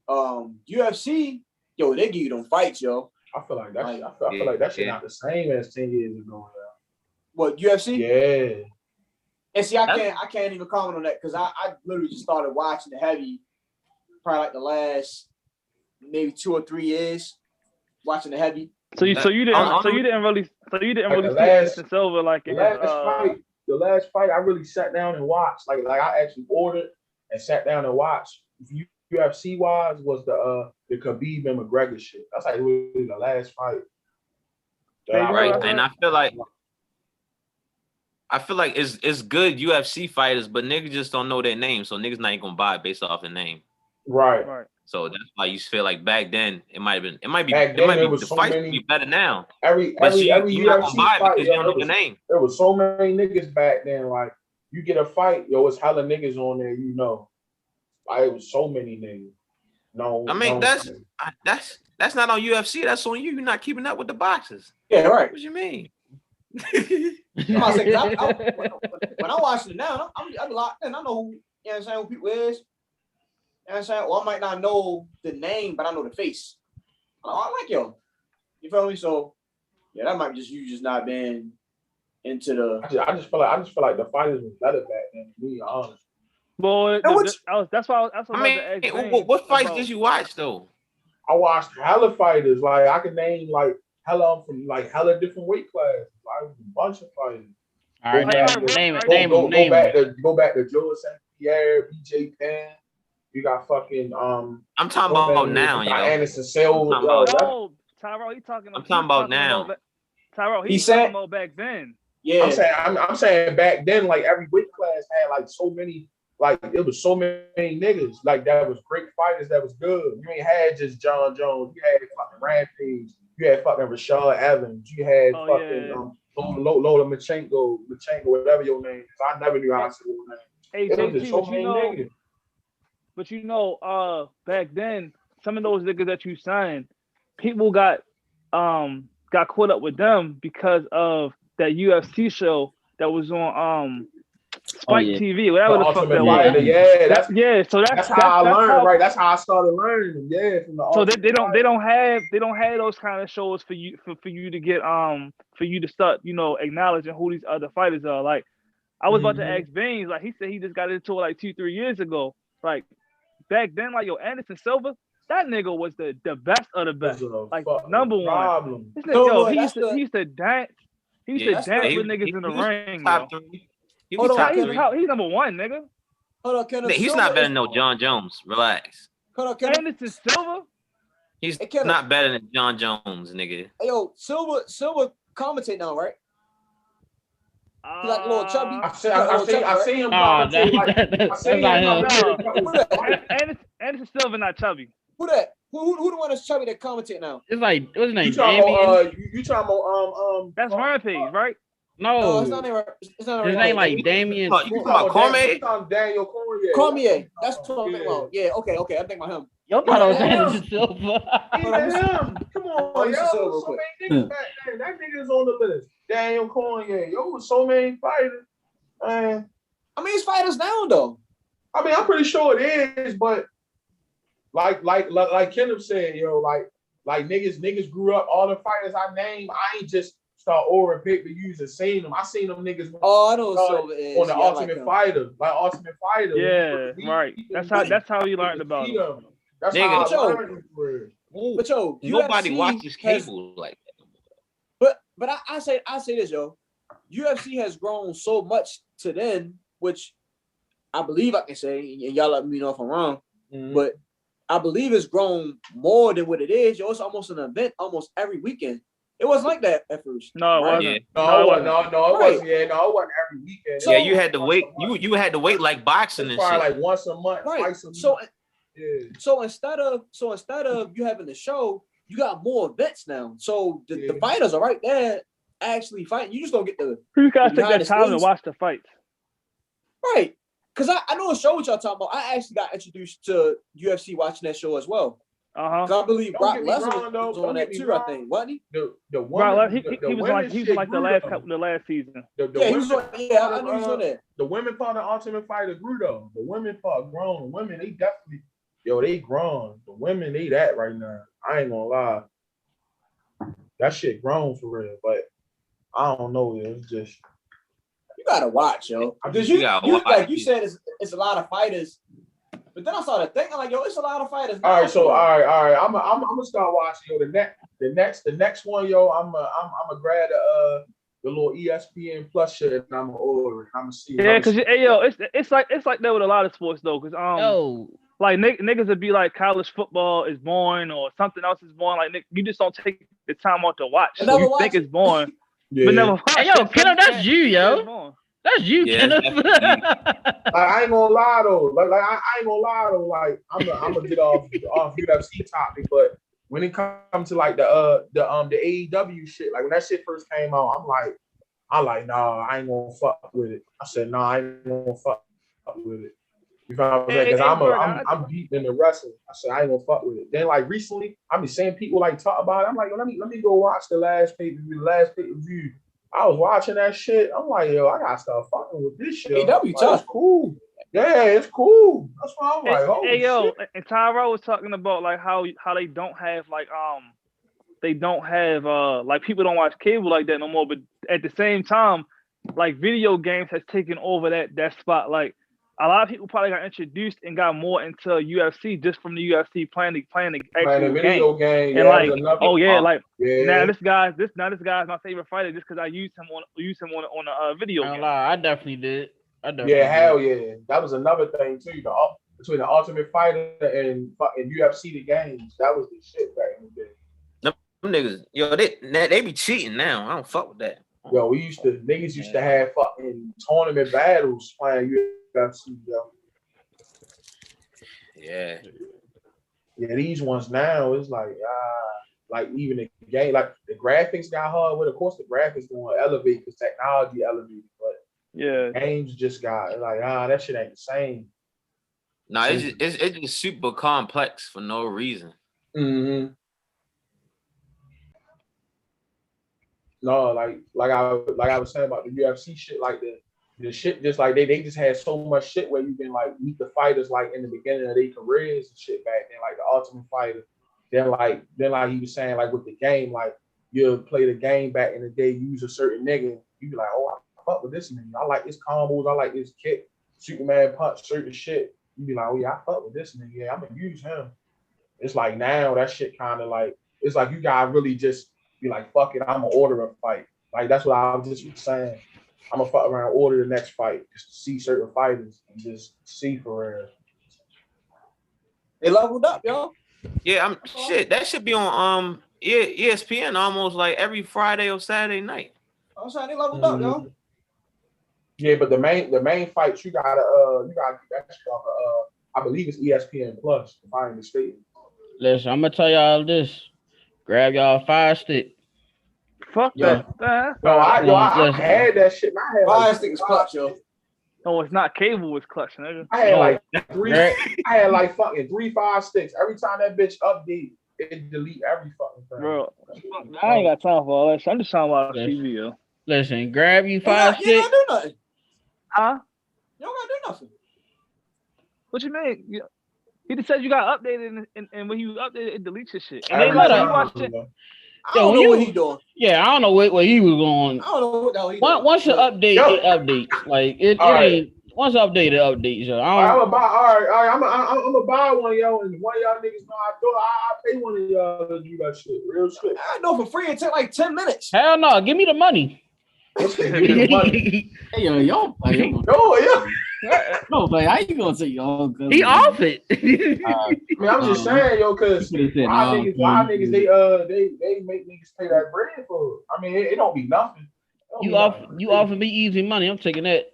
real. UFC, yo, they give you them fights, yo.
I feel like that. I feel like that shit not the same as 10 years ago.
What, UFC?
Yeah.
And see, I can't even comment on that because I literally just started watching the heavy probably like the last maybe 2 or 3 years watching the heavy. So you didn't really see Anderson Silva like in
the last fight I really sat down and watched. Like I actually ordered and sat down and watched. UFC wise was the Khabib and McGregor shit. That's like really the last fight.
Right, and I feel like it's good UFC fighters, but niggas just don't know their name, so niggas not gonna buy it based off the name.
Right.
So that's why you feel like back then the fights would be better now.
Every UFC fight, because you don't know the name. There was so many niggas back then. Like you get a fight, yo, it's hella niggas on there. Like it was so many niggas. No,
I mean that's not on UFC. That's on you. You're not keeping up with the boxers.
Yeah, right.
What you mean?
When I watch it now, I'm locked in. I know who, you know what I'm saying, who people is. You know what I'm saying? Well, I might not know the name, but I know the face. I like yo. You feel me? So yeah, that might be just you just not being into the.
I just feel like the fighters was better back then. To be honest.
Boy, that's why.
What fights did you watch though?
I watched hella fighters. Like I can name like hella from like hella different weight classes. Like a bunch of fighters.
All right,
Go back to Joe St. Pierre, BJ Penn. You got fucking
I'm talking about now,
you got Anderson Silva.
No, Tyrell, he talking.
I'm talking about now.
Tyrell, he's talking about back then.
Yeah,
I'm saying back then, like every weight class had like so many, like it was so many niggas like that was great fighters that was good. You ain't had just John Jones. You had fucking Rampage. You had fucking Rashad Evans. You had Lola Machenko, whatever your name is. I never knew how to say your name.
Hey, JT, so many niggas. But you know, back then, some of those niggas that you signed, people got caught up with them because of that UFC show that was on Spike TV, whatever the fuck that was.
Yeah, so that's how I learned, right? That's how I started learning them. Yeah, from the
so they don't have those kind of shows for you to get for you to start, you know, acknowledging who these other fighters are. Like I was about to ask Baines, like he said he just got into it like 2-3 years ago. Like back then, like Anderson Silva, that nigga was the best of the best. Like number one. This nigga, he used to dance. He used to dance with niggas in the ring. He's number one, nigga.
Hold on, Kenneth.
He's not better than no John Jones. Relax.
Hold on, Kenneth.
Anderson Silva?
He's not better than John Jones, nigga.
Hey, yo, Silva commentate now, right? He's like a little chubby.
I see him commentate.
Anderson Silva not chubby.
Who that? Who the one that's chubby that commentate now?
It's like, what's his name?
You talking about
that's Rampage, right?
No,
it's not name. It's not
his name like Damien.
You talking about Cormier?
Daniel Cormier.
Cormier. That's what I'm thinking about. Yeah. Okay. I'm thinking about him.
Yo, thought I was Anderson Silva.
Come on, yo. So many niggas back then. That nigga's on the list. Daniel Cormier. Yo, with so many fighters. Man.
I mean, it's fighters now though.
I mean, I'm pretty sure it is, but like Kenneth said, yo, like niggas grew up. All the fighters I named, I ain't just start ordering pay-per-views and seen them. I seen them niggas.
Oh, I know Silva is
on the Ultimate Fighter, like Ultimate Fighter.
Yeah, right. That's how you learned about them.
That's how I learned for
it. But yo,
nobody watches cable like that.
But I say this, yo. UFC has grown so much to then, which I believe I can say, and y'all let me know if I'm wrong. But I believe it's grown more than what it is. Yo, it's almost an event almost every weekend. It wasn't like that at first.
No, it wasn't.
Yeah.
No, it wasn't. Yeah, no, it wasn't every weekend.
So, yeah, you had to wait. You had to wait like boxing and shit.
Like once a month, twice a month.
So instead of you having the show, you got more events now. So the fighters are right there actually fighting. You just don't get the.
You guys take that time to watch the fights.
Right. Because I know a show what y'all talking about. I actually got introduced to UFC watching that show as well. Because I believe Brock Lesnar was on that too, I think. Wasn't he?
The woman,
he was like the last season.
He was on, I know he was on that.
The women part of Ultimate Fighter grew though. The women part grown. The women, they definitely, they grown. The women, they that right now. I ain't gonna lie. That shit grown for real, but I don't know. It's just
you gotta watch, yo. Because you like you said, it's a lot of fighters. But then I started thinking, like, yo, it's a lot of fighters.
All right. I'm gonna start watching. Yo, the next one, yo, I'm gonna grab the little ESPN Plus shit and I'm gonna order it. I'm gonna see.
Yeah, because it's like that with a lot of sports though, because like niggas would be like college football is born or something else is born. Like you just don't take the time out to watch. So you think it's born, but never watch.
Hey, yo, Kenneth, that's you, yo. That's you, Kenneth.
I ain't gonna lie though. I ain't gonna lie though. Like I'm gonna get off UFC topic, but when it comes to like the AEW shit, like when that shit first came out, I'm like, nah, I ain't gonna fuck with it. I said, nah, I ain't gonna fuck with it. You know what I'm saying? Because I'm deep in the wrestling. I said I ain't gonna fuck with it. Then like recently, I be seeing people like talk about it. I'm like, yo, let me go watch the last pay-per-view. I was watching that shit. I'm like, yo, I gotta start fucking with this shit.
AEW tough.
It's cool. Yeah, it's cool. That's why I'm like, oh.
Hey, yo, and Tyra was talking about like how they don't have like like people don't watch cable like that no more. But at the same time, like video games has taken over that spot. Like a lot of people probably got introduced and got more into UFC just from the UFC playing the actual
video game.
And
yeah,
like,
yeah.
now this guy's my favorite fighter just because I used him on a video game.
I definitely did.
Hell yeah. That was another thing too. Between the Ultimate Fighter and UFC the games, that was the shit back in the day.
Them niggas, yo, they be cheating now. I don't fuck with that.
Yo, niggas used to have fucking tournament battles playing UFC, yo.
Yeah.
Yeah, these ones now is like even the game, like the graphics got hard. Well, of course the graphics going to elevate because technology elevated, but games just got like that shit ain't the same.
No, it's just super complex for no reason.
Mm-hmm. No, like I was saying about the UFC shit, like the shit just like they just had so much shit where you can like meet the fighters like in the beginning of their careers and shit back then, like the Ultimate Fighter. Then like he was saying, like with the game, like you'll play the game back in the day, use a certain nigga, you be like, oh, I fuck with this nigga. I like his combos, I like his kick, Superman punch, certain shit. You be like, oh yeah, I fuck with this nigga. Yeah, I'm gonna use him. It's like now that shit kind of like it's like you gotta really just be like, fuck it, I'm gonna order a fight. Like that's what I was just saying. I'm gonna fuck around, order the next fight just to see certain fighters and just see for real.
They leveled up, yo.
Yeah, shit. That should be on ESPN almost like every Friday or Saturday night.
I'm saying they leveled up, yo.
Yeah, but the main fights you gotta that shit off I believe it's ESPN Plus, if I'm mistaken.
Listen, I'm gonna tell y'all this. Grab y'all Fire Stick.
Fuck that.
I had that shit. And I had
Fire Stick is clutch, yo.
No, it's not cable. It's clutch, nigga.
I had like fucking 3 Fire Sticks. Every time that bitch update, it delete every fucking thing.
Bro, I ain't got time for all that shit. I'm just talking about TV, yo.
Listen, grab you Fire Stick.
You don't gotta do nothing.
Huh?
You don't gotta do nothing.
What you mean? He just said you got updated, and when he was updated, it deletes your shit. And
I don't know what he doing.
Yeah, I don't know what he was going.
I don't know what the hell he doing.
Once you update, it updates. Like it ain't. Once updated, it updates. So
I'm gonna buy one, yo, and one of y'all niggas know I pay one of y'all to do that shit. Real shit.
I know for free. It take like 10 minutes.
Hell no, give me the money.
Hey, yo. No, but how you gonna say yo?
He off it.
I mean, I'm just saying, yo, because why niggas they make niggas pay that bread for it. I mean, it don't be nothing.
You offer me easy money. I'm taking that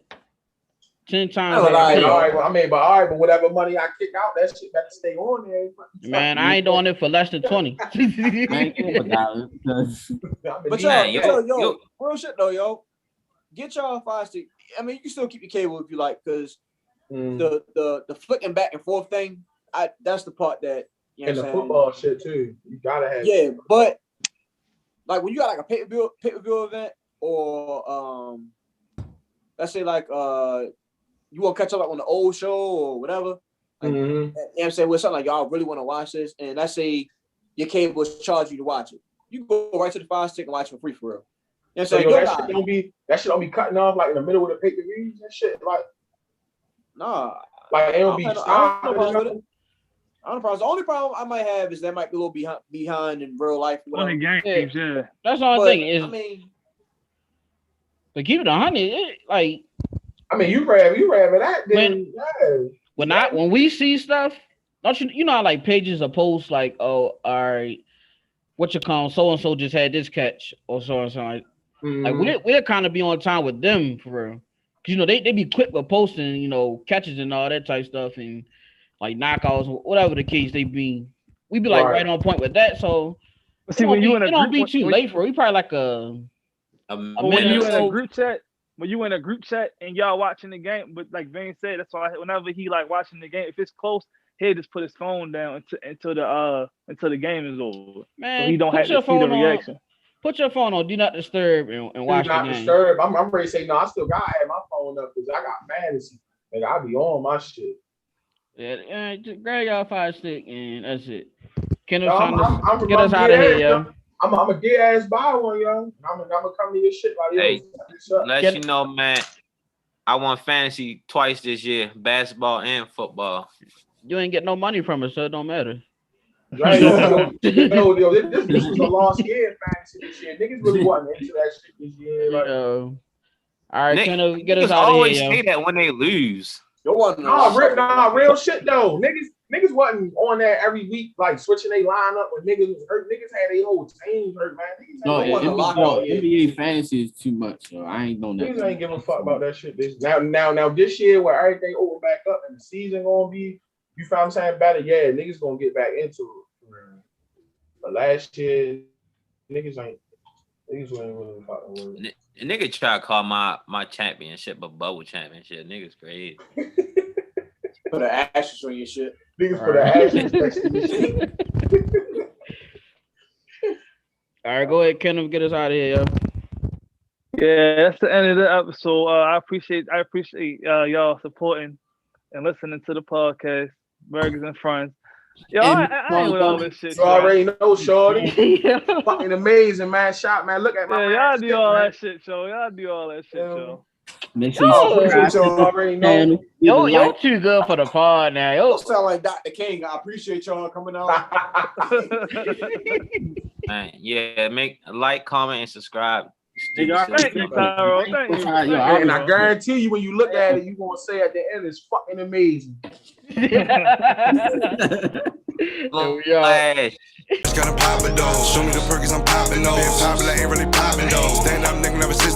10 times.
All right, but whatever money I kick out, that shit got to stay on there.
Man, I ain't doing it for less than 20.
But yo, real shit though, yo. Get y'all Fire Stick. I mean, you can still keep your cable if you like, because the flicking back and forth thing, that's the part that you know.
And the football shit too. You gotta have.
Yeah, but like when you got like a pay-per-view event, or let's say like you want to catch up like on the old show or whatever. Like, you know what I'm saying, with something like y'all really want to watch this, and let's say your cable charge you to watch it, you go right to the Fire Stick and watch it for free for real. You know what I'm saying?
That shit don't be cutting off like in the middle of the pay-per-views and shit. Like,
nah.
Like it don't be stopped.
I don't know. The only problem I might have is that might be a little behind in real life.
On the games, yeah.
That's the only thing is.
I mean,
but keep it 100. Like,
I mean, you rather that than
when we see stuff, don't you know how like pages are posts like, oh, all right, what you call so and so just had this catch or so and so like. Like we'll kind of be on time with them for real, cause you know they be quick with posting catches and all that type stuff and like knockouts, whatever the case they be. We be like right on point with that. So
see when you in a
don't be too late for it. We probably like a
when you in a group chat. When you in a group chat and y'all watching the game, but like Vane said, that's why whenever he like watching the game, if it's close, he'll just put his phone down until the game is over.
Man,
so he don't have to see the reaction.
Put your phone on Do Not Disturb and watch the game. Do Not
Disturb. I'm ready to say no. I still gotta have my phone up because I got fantasy. Like I be on my shit.
Yeah, just grab y'all Fire Stick and that's it. Kenneth
get us out of here, yo. I'm gonna get ass buy one, yo. I'm gonna come to your shit like
hey, let you know, man. I won fantasy twice this year, basketball and football.
You ain't get no money from it, so it don't matter.
Right, yo, this was a lost year fantasy this year. Niggas really wasn't into that shit this year. Like,
all right,
Nick,
get us out of
always
here.
say that when they lose.
Real shit though. Niggas wasn't on that every week, like switching their lineup when niggas was hurt. Niggas had their whole teams hurt, man.
NBA fantasy is too much, so I ain't doing that.
Niggas ain't giving a fuck about that shit. Now this year where everything open back up and the season gonna be, you found saying better, yeah, niggas gonna get back into it. But last year, niggas ain't really fucking worried.
A nigga try to call my championship a bubble championship. Niggas crazy.
Put an asterisk on your shit.
Niggas put an asterisk next to your shit.
All right, go ahead, Kenneth, get us out of here, yo.
Yeah, that's the end of the episode. I appreciate y'all supporting and listening to the podcast, Burgers and Friends. Yo, I ain't with all this shit.
You already know, shorty. Fucking amazing, man. Shot, man. Look at my
y'all do all that shit, show. Y'all do all that shit, show.
Make sure you
already know.
Yo, too good for the pod now. Yo,
sound like Dr. King. I appreciate y'all coming out.
Yeah, make a like, comment, and subscribe.
Thank you, Tyro. Thank you.
And I guarantee you, when you look at it, you gonna say at the end, it's fucking amazing.
It's gonna pop it though. Show me the perkins, I'm popping those. Being popular ain't really popping though. Stand up, nigga, never sit